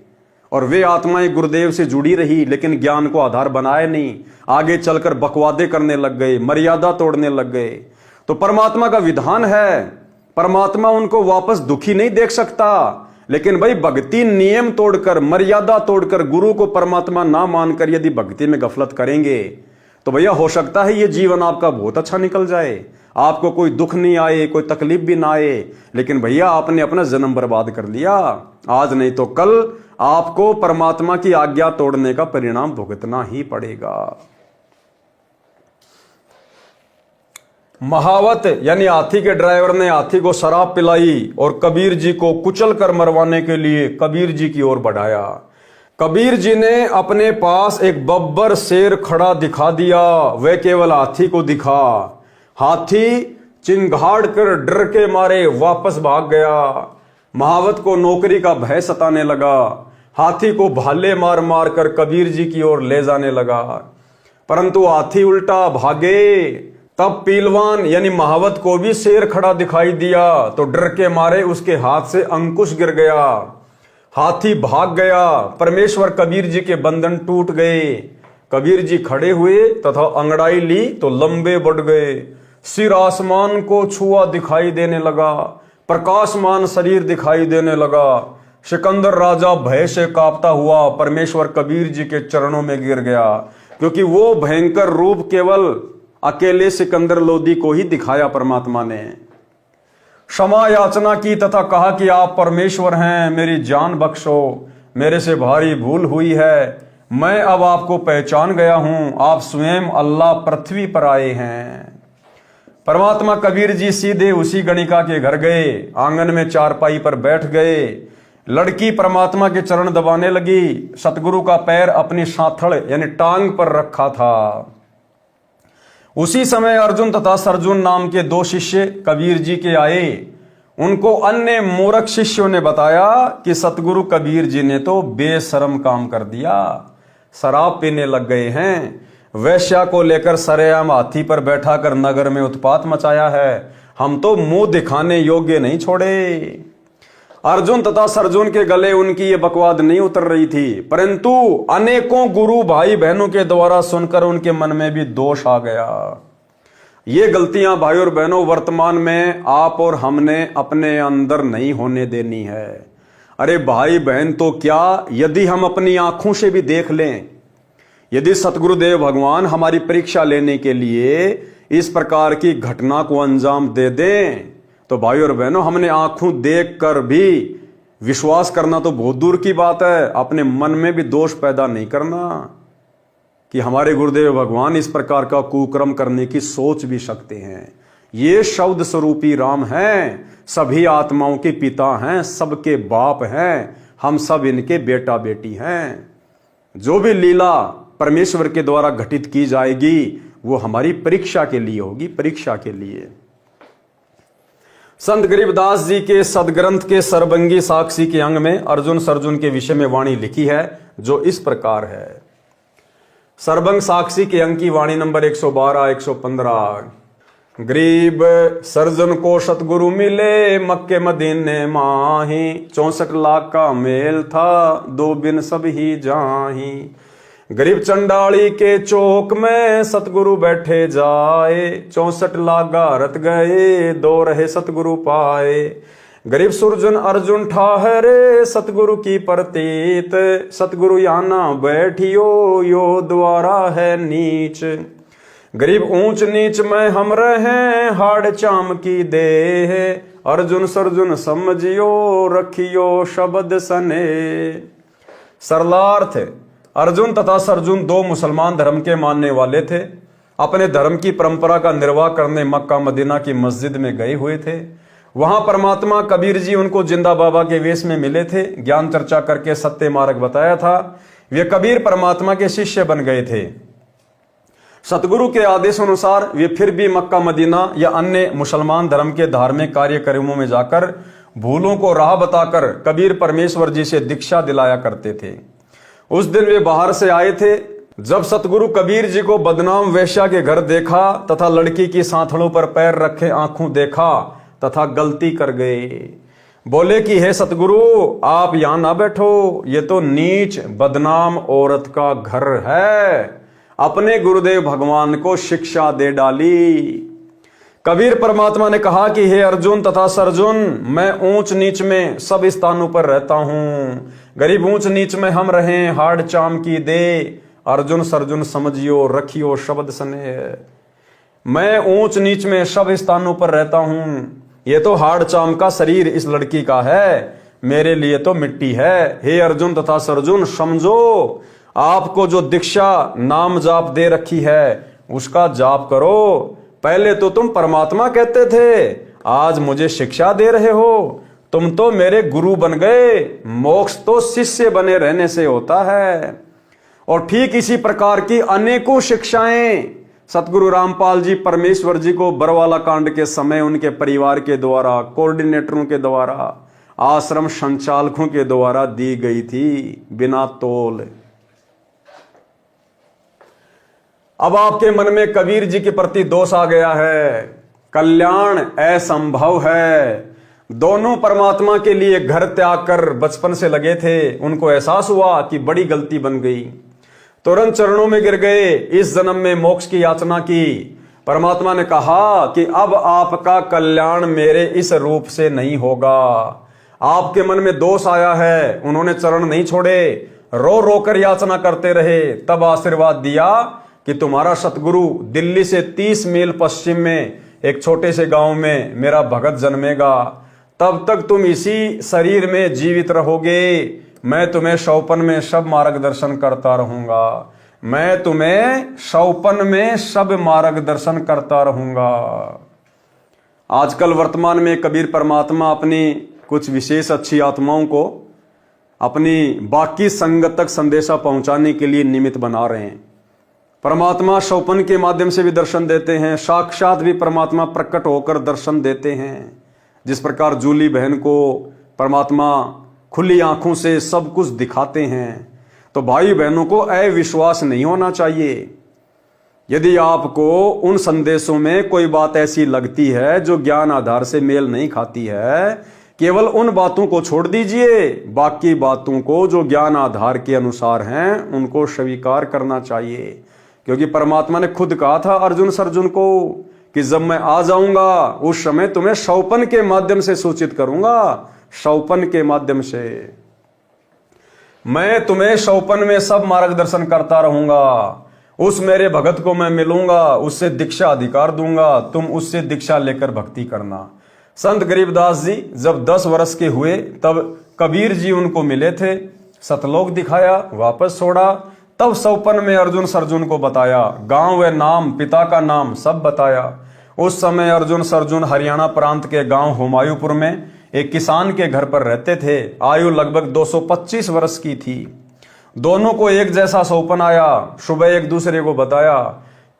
A: और वे आत्माएं गुरुदेव से जुड़ी रही, लेकिन ज्ञान को आधार बनाए नहीं, आगे चलकर बकवादे करने लग गए, मर्यादा तोड़ने लग गए। तो परमात्मा का विधान है, परमात्मा उनको वापस दुखी नहीं देख सकता, लेकिन भाई भक्ति नियम तोड़कर, मर्यादा तोड़कर, गुरु को परमात्मा ना मानकर यदि भक्ति में गफलत करेंगे तो भैया हो सकता है ये जीवन आपका बहुत अच्छा निकल जाए, आपको कोई दुख नहीं आए, कोई तकलीफ भी ना आए, लेकिन भैया आपने अपना जन्म बर्बाद कर लिया। आज नहीं तो कल आपको परमात्मा की आज्ञा तोड़ने का परिणाम भुगतना ही पड़ेगा। महावत यानी हाथी के ड्राइवर ने हाथी को शराब पिलाई और कबीर जी को कुचल कर मरवाने के लिए कबीर जी की ओर बढ़ाया। कबीर जी ने अपने पास एक बब्बर शेर खड़ा दिखा दिया, वह केवल हाथी को दिखा। हाथी चिंगाड़ कर डर के मारे वापस भाग गया। महावत को नौकरी का भय सताने लगा। हाथी को भाले मार मार कर कबीर जी की ओर ले जाने लगा, परंतु हाथी उल्टा भागे। तब पीलवान यानी महावत को भी शेर खड़ा दिखाई दिया, तो डर के मारे उसके हाथ से अंकुश गिर गया। हाथी भाग गया। परमेश्वर कबीर जी के बंधन टूट गए। कबीर जी खड़े हुए तथा अंगड़ाई ली तो लंबे बढ़ गए। सिर आसमान को छुआ दिखाई देने लगा, प्रकाशमान शरीर दिखाई देने लगा। सिकंदर राजा भय से कांपता हुआ परमेश्वर कबीर जी के चरणों में गिर गया, क्योंकि वो भयंकर रूप केवल अकेले सिकंदर लोदी को ही दिखाया परमात्मा ने। क्षमा याचना की तथा कहा कि आप परमेश्वर हैं, मेरी जान बख्शो, मेरे से भारी भूल हुई है, मैं अब आपको पहचान गया हूं, आप स्वयं अल्लाह पृथ्वी पर आए हैं। परमात्मा कबीर जी सीधे उसी गणिका के घर गए, आंगन में चारपाई पर बैठ गए। लड़की परमात्मा के चरण दबाने लगी। सतगुरु का पैर अपनी साथड़ यानी टांग पर रखा था। उसी समय अर्जुन तथा सरजुन नाम के दो शिष्य कबीर जी के आए। उनको अन्य मूर्ख शिष्यों ने बताया कि सतगुरु कबीर जी ने तो बेशरम काम कर दिया, शराब पीने लग गए हैं, वैश्या को लेकर सरेआम हाथी पर बैठा कर नगर में उत्पात मचाया है, हम तो मुंह दिखाने योग्य नहीं छोड़े। अर्जुन तथा सरजुन के गले उनकी ये बकवाद नहीं उतर रही थी, परंतु अनेकों गुरु भाई बहनों के द्वारा सुनकर उनके मन में भी दोष आ गया। ये गलतियां भाई और बहनों वर्तमान में आप और हमने अपने अंदर नहीं होने देनी है। अरे भाई बहन तो क्या, यदि हम अपनी आंखों से भी देख लें, यदि सतगुरुदेव भगवान हमारी परीक्षा लेने के लिए इस प्रकार की घटना को अंजाम दे दें, तो भाई और बहनों हमने आंखों देख कर भी विश्वास करना तो बहुत दूर की बात है, अपने मन में भी दोष पैदा नहीं करना कि हमारे गुरुदेव भगवान इस प्रकार का कुकर्म करने की सोच भी सकते हैं। ये शब्द स्वरूपी राम हैं, सभी आत्माओं के पिता हैं, सबके बाप हैं, हम सब इनके बेटा बेटी हैं। जो भी लीला परमेश्वर के द्वारा घटित की जाएगी वो हमारी परीक्षा के लिए होगी, परीक्षा के लिए। संत गरीबदास जी के सदग्रंथ के सरबंगी साक्षी के अंग में अर्जुन सरजुन के विषय में वाणी लिखी है, जो इस प्रकार है। सरबंग साक्षी के अंग की वाणी नंबर 112-115। गरीब सर्जन को सतगुरु मिले, मक्के मदीने माही, 64 लाख का मेल था, 2 बिन सब ही जाही। गरीब चंडाली के चौक में सतगुरु बैठे जाए, 64 लाख गारत गए, 2 रहे सतगुरु पाए। गरीब सुरजन अर्जुन ठाहरे, सतगुरु की प्रतीत, सतगुरु याना बैठियो, यो द्वारा है नीच। गरीब ऊंच नीच में हम रहे, हाड़ चाम की देह, अर्जुन सरजुन समझियो, रखियो शब्द सने। सरलार्थ, अर्जुन तथा सरजुन 2 मुसलमान धर्म के मानने वाले थे। अपने धर्म की परंपरा का निर्वाह करने मक्का मदीना की मस्जिद में गए हुए थे। वहां परमात्मा कबीर जी उनको जिंदा बाबा के वेश में मिले थे, ज्ञान चर्चा करके सत्य मार्ग बताया था। वे कबीर परमात्मा के शिष्य बन गए थे। सतगुरु के आदेश अनुसार वे फिर भी मक्का मदीना या अन्य मुसलमान धर्म के धार्मिक कार्यक्रमों में जाकर भूलों को राह बताकर कबीर परमेश्वर जी से दीक्षा दिलाया करते थे। उस दिन वे बाहर से आए थे। जब सतगुरु कबीर जी को बदनाम वेश्या के घर देखा तथा लड़की की सांथड़ों पर पैर रखे आंखों देखा तथा गलती कर गए। बोले कि हे सतगुरु, आप यहां ना बैठो, ये तो नीच बदनाम औरत का घर है। अपने गुरुदेव भगवान को शिक्षा दे डाली। कबीर परमात्मा ने कहा कि हे अर्जुन तथा सरजुन, मैं ऊंच नीच में सब स्थानों पर रहता हूं। गरीब ऊंच नीच में हम रहें, हाड़ चाम की दे। अर्जुन सरजुन समझियो, रखियो शब्द स्नेह। मैं ऊंच नीच में सब स्थानों पर रहता हूं। ये तो हाड़ चाम का शरीर इस लड़की का है, मेरे लिए तो मिट्टी है। हे अर्जुन तथा सरजुन, समझो, आपको जो दीक्षा नाम जाप दे रखी है उसका जाप करो। पहले तो तुम परमात्मा कहते थे, आज मुझे शिक्षा दे रहे हो। तुम तो मेरे गुरु बन गए। मोक्ष तो शिष्य बने रहने से होता है। और ठीक इसी प्रकार की अनेकों शिक्षाएं सतगुरु रामपाल जी परमेश्वर जी को बरवाला कांड के समय उनके परिवार के द्वारा, कोऑर्डिनेटरों के द्वारा, आश्रम संचालकों के द्वारा दी गई थी बिना तोल। अब आपके मन में कबीर जी के प्रति दोष आ गया है। कल्याण असंभव है। दोनों परमात्मा के लिए घर त्याग कर बचपन से लगे थे। उनको एहसास हुआ कि बड़ी गलती बन गई, तुरंत चरणों में गिर गए। इस जन्म में मोक्ष की याचना की। परमात्मा ने कहा कि अब आपका कल्याण मेरे इस रूप से नहीं होगा। आपके मन में दोष आया है। उन्होंने चरण नहीं छोड़े, रो रो कर याचना करते रहे। तब आशीर्वाद दिया कि तुम्हारा सतगुरु दिल्ली से 30 मील पश्चिम में एक छोटे से गांव में मेरा भगत जन्मेगा। तब तक तुम इसी शरीर में जीवित रहोगे। मैं तुम्हें शौपन में सब मार्गदर्शन करता रहूंगा। मैं तुम्हें शौपन में सब मार्गदर्शन करता रहूंगा। आजकल वर्तमान में कबीर परमात्मा अपनी कुछ विशेष अच्छी आत्माओं को अपनी बाकी संगत तक संदेशा पहुंचाने के लिए निमित्त बना रहे हैं। परमात्मा शौपन के माध्यम से भी दर्शन देते हैं, साक्षात भी परमात्मा प्रकट होकर दर्शन देते हैं। जिस प्रकार जूली बहन को परमात्मा खुली आंखों से सब कुछ दिखाते हैं, तो भाई बहनों को अविश्वास नहीं होना चाहिए। यदि आपको उन संदेशों में कोई बात ऐसी लगती है जो ज्ञान आधार से मेल नहीं खाती है, केवल उन बातों को छोड़ दीजिए। बाकी बातों को जो ज्ञान आधार के अनुसार हैं उनको स्वीकार करना चाहिए। क्योंकि परमात्मा ने खुद कहा था अर्जुन को कि जब मैं आ जाऊंगा उस समय तुम्हें शौपन के माध्यम से सूचित करूंगा। शौपन के माध्यम से मैं तुम्हें शौपन में सब मार्गदर्शन करता रहूंगा। उस मेरे भगत को मैं मिलूंगा, उससे दीक्षा अधिकार दूंगा, तुम उससे दीक्षा लेकर भक्ति करना। संत गरीबदास जी जब 10 वर्ष के हुए तब कबीर जी उनको मिले थे, सतलोक दिखाया, वापस छोड़ा। तब शौपन में अर्जुन सरजुन को बताया, गांव व नाम, पिता का नाम सब बताया। उस समय अर्जुन सरजुन हरियाणा प्रांत के गांव हुमायूंपुर में एक किसान के घर पर रहते थे। आयु लगभग 225 वर्ष की थी। दोनों को एक जैसा शौपन आया। सुबह एक दूसरे को बताया।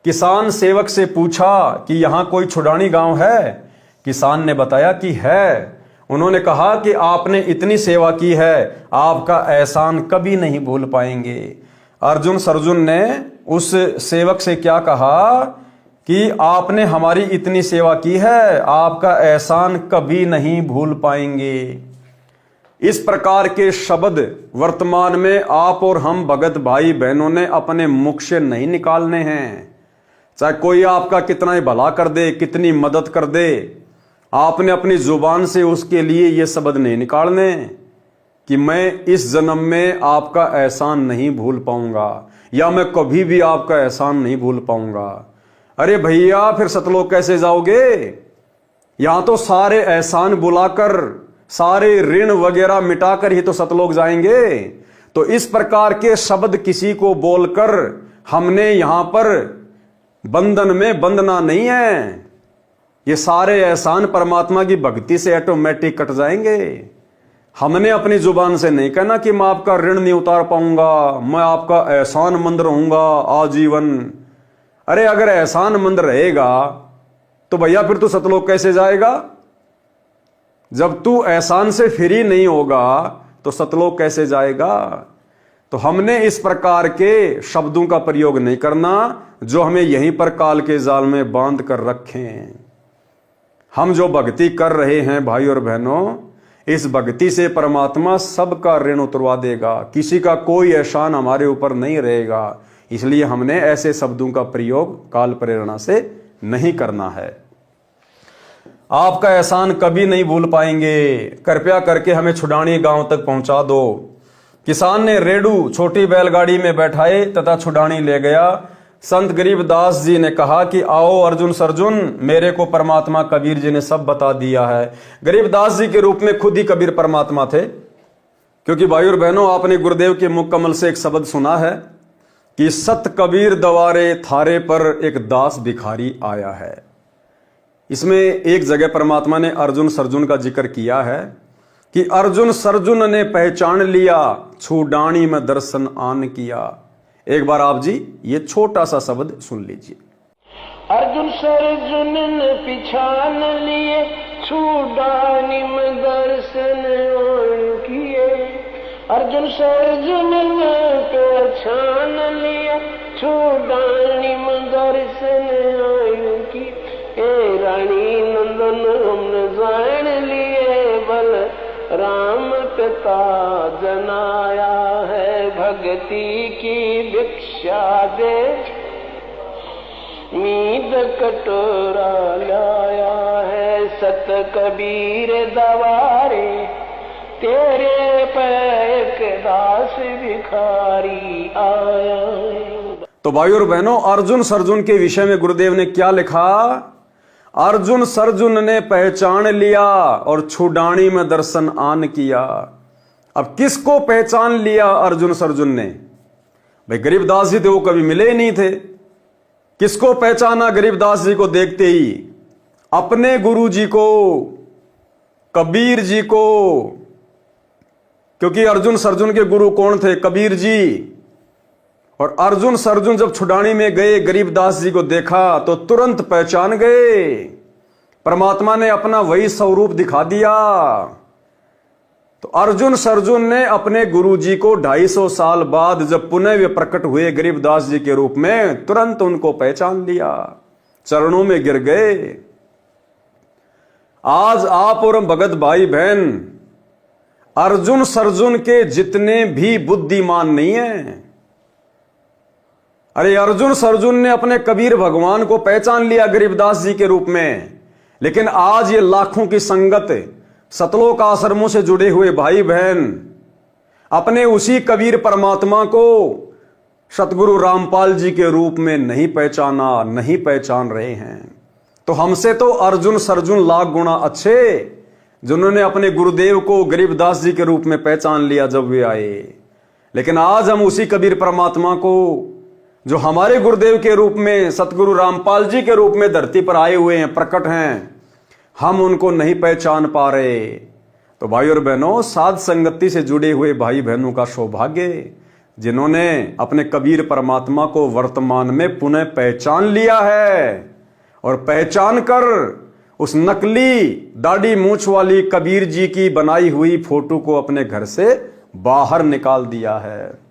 A: किसान सेवक से पूछा कि यहाँ कोई छुड़ानी गांव है? किसान ने बताया कि है। उन्होंने कहा कि आपने इतनी सेवा की है, आपका एहसान कभी नहीं भूल पाएंगे। अर्जुन सरजुन ने उस सेवक से क्या कहा कि आपने हमारी इतनी सेवा की है, आपका एहसान कभी नहीं भूल पाएंगे। इस प्रकार के शब्द वर्तमान में आप और हम भगत भाई बहनों ने अपने मुख से नहीं निकालने हैं। चाहे कोई आपका कितना ही भला कर दे, कितनी मदद कर दे, आपने अपनी जुबान से उसके लिए ये शब्द नहीं निकालने कि मैं इस जन्म में आपका एहसान नहीं भूल पाऊंगा या मैं कभी भी आपका एहसान नहीं भूल पाऊंगा। अरे भैया, फिर सतलोक कैसे जाओगे? यहां तो सारे एहसान बुलाकर, सारे ऋण वगैरह मिटाकर ही तो सतलोक जाएंगे। तो इस प्रकार के शब्द किसी को बोलकर हमने यहां पर बंधन में बंधना नहीं है। ये सारे एहसान परमात्मा की भक्ति से ऑटोमेटिक कट जाएंगे। हमने अपनी जुबान से नहीं कहना कि मैं आपका ऋण नहीं उतार पाऊंगा, मैं आपका एहसानमंद रहूंगा आजीवन। अरे अगर एहसानमंद रहेगा तो भैया फिर तू सतलोक कैसे जाएगा? जब तू एहसान से फ्री नहीं होगा तो सतलोक कैसे जाएगा? तो हमने इस प्रकार के शब्दों का प्रयोग नहीं करना जो हमें यहीं पर काल के जाल में बांध कर रखें। हम जो भक्ति कर रहे हैं भाई और बहनों, इस भक्ति से परमात्मा सबका ऋण उतरवा देगा, किसी का कोई एहसान हमारे ऊपर नहीं रहेगा। इसलिए हमने ऐसे शब्दों का प्रयोग काल प्रेरणा से नहीं करना है। आपका एहसान कभी नहीं भूल पाएंगे। कृपया करके हमें छुडानी गांव तक पहुंचा दो। किसान ने रेडू छोटी बैलगाड़ी में बैठाए तथा छुडानी ले गया। संत गरीबदास जी ने कहा कि आओ अर्जुन सर्जुन, मेरे को परमात्मा कबीर जी ने सब बता दिया है। गरीबदास जी के रूप में खुद ही कबीर परमात्मा थे, क्योंकि भाई और बहनों, आपने गुरुदेव के मुख कमल से एक शब्द सुना है कि सत कबीर दवारे थारे पर एक दास भिखारी आया है। इसमें एक जगह परमात्मा ने अर्जुन सर्जुन का जिक्र किया है कि अर्जुन सर्जुन ने पहचान लिया, छुडानी में दर्शन आन किया। एक बार आप जी ये छोटा सा शब्द सुन लीजिए।
C: अर्जुन सर्जुन ने पिछान लिए, छुडानी में दर्शन आन किए। अर्जुन सर्जुन ने पहचान लिया, छुडानी में दर्शन आन किए। रानी नंदन हमने जान लिए, बल राम पिता जनाया है। भक्ति की भिक्षा दे, मीद कटोरा लाया है। सत कबीर दवारे, तेरे पैक दास भिखारी आया है।
A: तो भाई और बहनों, अर्जुन सर्जुन के विषय में गुरुदेव ने क्या लिखा? अर्जुन सर्जुन ने पहचान लिया और छुडानी में दर्शन आन किया। अब किसको पहचान लिया अर्जुन सर्जुन ने? भाई गरीबदास जी थे, वो कभी मिले ही नहीं थे। किसको पहचाना गरीबदास जी को देखते ही? अपने गुरु जी को, कबीर जी को। क्योंकि अर्जुन सर्जुन के गुरु कौन थे? कबीर जी। और अर्जुन सर्जुन जब छुडानी में गए, गरीबदास जी को देखा तो तुरंत पहचान गए। परमात्मा ने अपना वही स्वरूप दिखा दिया। तो अर्जुन सर्जुन ने अपने गुरु जी को 250 साल बाद जब पुनः वे प्रकट हुए गरीबदास जी के रूप में, तुरंत उनको पहचान लिया, चरणों में गिर गए। आज आप और भगत भाई बहन अर्जुन सर्जुन के जितने भी बुद्धिमान नहीं है। अरे अर्जुन सर्जुन ने अपने कबीर भगवान को पहचान लिया गरीबदास जी के रूप में, लेकिन आज ये लाखों की संगत सतलोक आश्रमों से जुड़े हुए भाई बहन अपने उसी कबीर परमात्मा को सतगुरु रामपाल जी के रूप में नहीं पहचाना, नहीं पहचान रहे हैं। तो हमसे तो अर्जुन सर्जुन लाख गुना अच्छे, जिन्होंने अपने गुरुदेव को गरीबदास जी के रूप में पहचान लिया जब वे आए। लेकिन आज हम उसी कबीर परमात्मा को, जो हमारे गुरुदेव के रूप में सतगुरु रामपाल जी के रूप में धरती पर आए हुए हैं, प्रकट हैं, हम उनको नहीं पहचान पा रहे। तो भाई और बहनों, साध संगति से जुड़े हुए भाई बहनों का सौभाग्य, जिन्होंने अपने कबीर परमात्मा को वर्तमान में पुनः पहचान लिया है और पहचान कर उस नकली दाढ़ी मूंछ वाली कबीर जी की बनाई हुई फोटो को अपने घर से बाहर निकाल दिया है।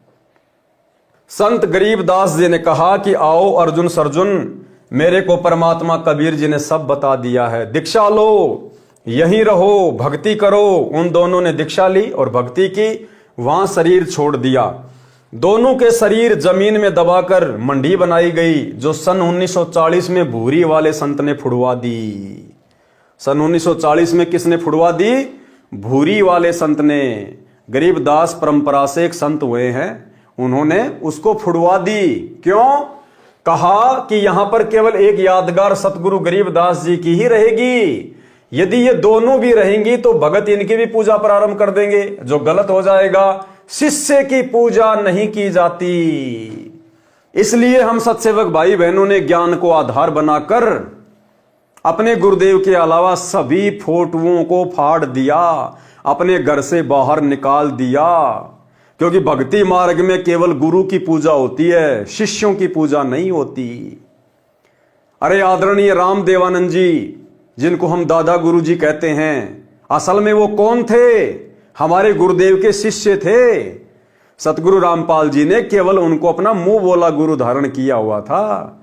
A: संत गरीबदास जी ने कहा कि आओ अर्जुन सर्जुन, मेरे को परमात्मा कबीर जी ने सब बता दिया है। दीक्षा लो, यहीं रहो, भक्ति करो। उन दोनों ने दीक्षा ली और भक्ति की, वहां शरीर छोड़ दिया। दोनों के शरीर जमीन में दबाकर मंडी बनाई गई, जो सन 1940 में भूरी वाले संत ने फुड़वा दी। सन 1940 में किसने फुड़वा दी? भूरी वाले संत ने। गरीबदास परंपरा से एक संत हुए हैं, उन्होंने उसको फुड़वा दी। क्यों? कहा कि यहां पर केवल एक यादगार सतगुरु गरीबदास जी की ही रहेगी। यदि ये दोनों भी रहेंगी तो भगत इनकी भी पूजा प्रारंभ कर देंगे, जो गलत हो जाएगा। शिष्य की पूजा नहीं की जाती। इसलिए हम सत्सेवक भाई बहनों ने ज्ञान को आधार बनाकर अपने गुरुदेव के अलावा सभी फोटोओं को फाड़ दिया, अपने घर से बाहर निकाल दिया। क्योंकि भक्ति मार्ग में केवल गुरु की पूजा होती है, शिष्यों की पूजा नहीं होती। अरे आदरणीय रामदेवानंद जी, जिनको हम दादा गुरु जी कहते हैं, असल में वो कौन थे? हमारे गुरुदेव के शिष्य थे। सतगुरु रामपाल जी ने केवल उनको अपना मुंह बोला गुरु धारण किया हुआ था,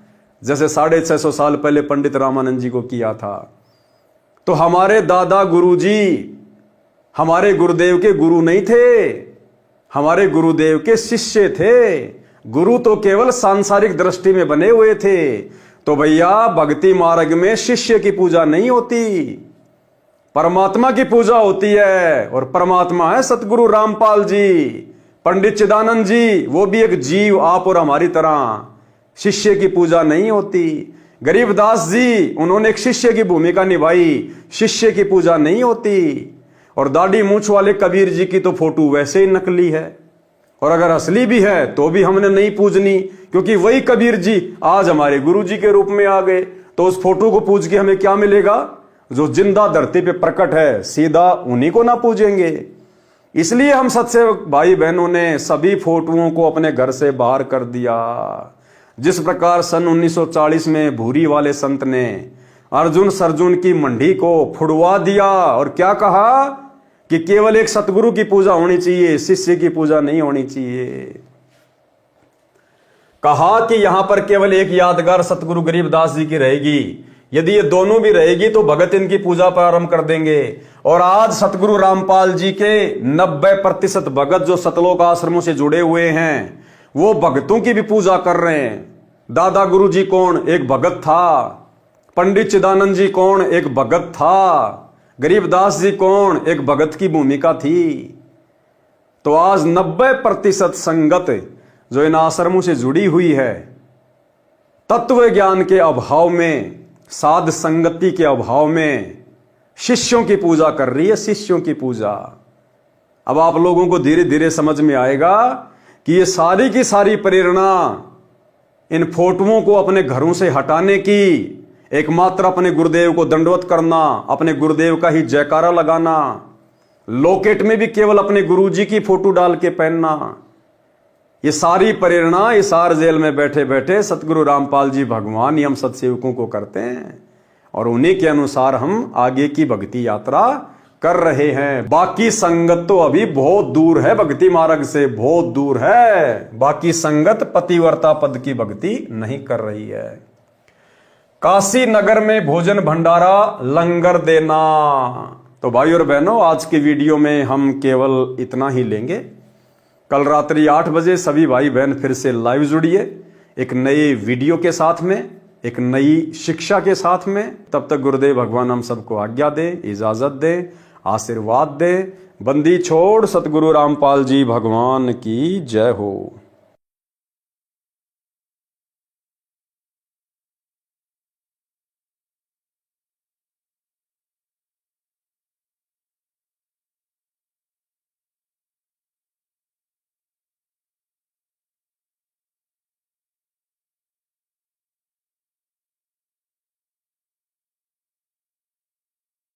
A: जैसे 650 साल पहले पंडित रामानंद जी को किया था। तो हमारे दादा गुरु जी हमारे गुरुदेव के गुरु नहीं थे, हमारे गुरुदेव के शिष्य थे। गुरु तो केवल सांसारिक दृष्टि में बने हुए थे। तो भैया भक्ति मार्ग में शिष्य की पूजा नहीं होती, परमात्मा की पूजा होती है। और परमात्मा है सतगुरु रामपाल जी, पंडित चिदानंद जी, वो भी एक जीव आप और हमारी तरह। शिष्य की पूजा नहीं होती। गरीबदास जी उन्होंने एक शिष्य की भूमिका निभाई, शिष्य की पूजा नहीं होती। और दाढ़ी मूंछ वाले कबीर जी की तो फोटो वैसे ही नकली है, और अगर असली भी है तो भी हमने नहीं पूजनी, क्योंकि वही कबीर जी आज हमारे गुरु जी के रूप में आ गए। तो उस फोटो को पूज के हमें क्या मिलेगा? जो जिंदा धरती पे प्रकट है, सीधा उन्हीं को ना पूजेंगे। इसलिए हम सत्सेवक भाई बहनों ने सभी फोटोओं को अपने घर से बाहर कर दिया। जिस प्रकार सन 1940 में भूरी वाले संत ने अर्जुन सर्जुन की मंडी को फुड़वा दिया और क्या कहा कि केवल एक सतगुरु की पूजा होनी चाहिए, शिष्य की पूजा नहीं होनी चाहिए। कहा कि यहां पर केवल एक यादगार सतगुरु गरीबदास जी की रहेगी, यदि ये दोनों भी रहेगी तो भगत इनकी पूजा प्रारंभ कर देंगे। और आज सतगुरु रामपाल जी के 90% भगत जो सतलोक आश्रमों से जुड़े हुए हैं, वो भगतों की भी पूजा कर रहे हैं। दादा गुरु जी कौन? एक भगत था। पंडित चिदानंद जी कौन? एक भगत था। गरीबदास जी कौन? एक भगत की भूमिका थी। तो आज 90% संगत जो इन आश्रमों से जुड़ी हुई है, तत्व ज्ञान के अभाव में, साध संगति के अभाव में शिष्यों की पूजा कर रही है, शिष्यों की पूजा। अब आप लोगों को धीरे धीरे समझ में आएगा कि ये सारी की सारी प्रेरणा इन फोटोओं को अपने घरों से हटाने की, एकमात्र अपने गुरुदेव को दंडवत करना, अपने गुरुदेव का ही जयकारा लगाना, लॉकेट में भी केवल अपने गुरुजी की फोटो डाल के पहनना, ये सारी प्रेरणा इस आर जेल में बैठे बैठे सतगुरु रामपाल जी भगवान ही हम सत्सेवकों को करते हैं। और उन्हीं के अनुसार हम आगे की भक्ति यात्रा कर रहे हैं। बाकी संगत तो अभी बहुत दूर है, भक्ति मार्ग से बहुत दूर है। बाकी संगत पतिव्रता पद की भक्ति नहीं कर रही है। काशी नगर में भोजन भंडारा लंगर देना। तो भाई और बहनों, आज की वीडियो में हम केवल इतना ही लेंगे। कल रात्रि 8 बजे सभी भाई बहन फिर से लाइव जुड़िए, एक नए वीडियो के साथ में, एक नई शिक्षा के साथ में। तब तक गुरुदेव भगवान हम सबको आज्ञा दे, इजाजत दे, आशीर्वाद दे। बंदी छोड़ सतगुरु रामपाल जी भगवान की जय हो।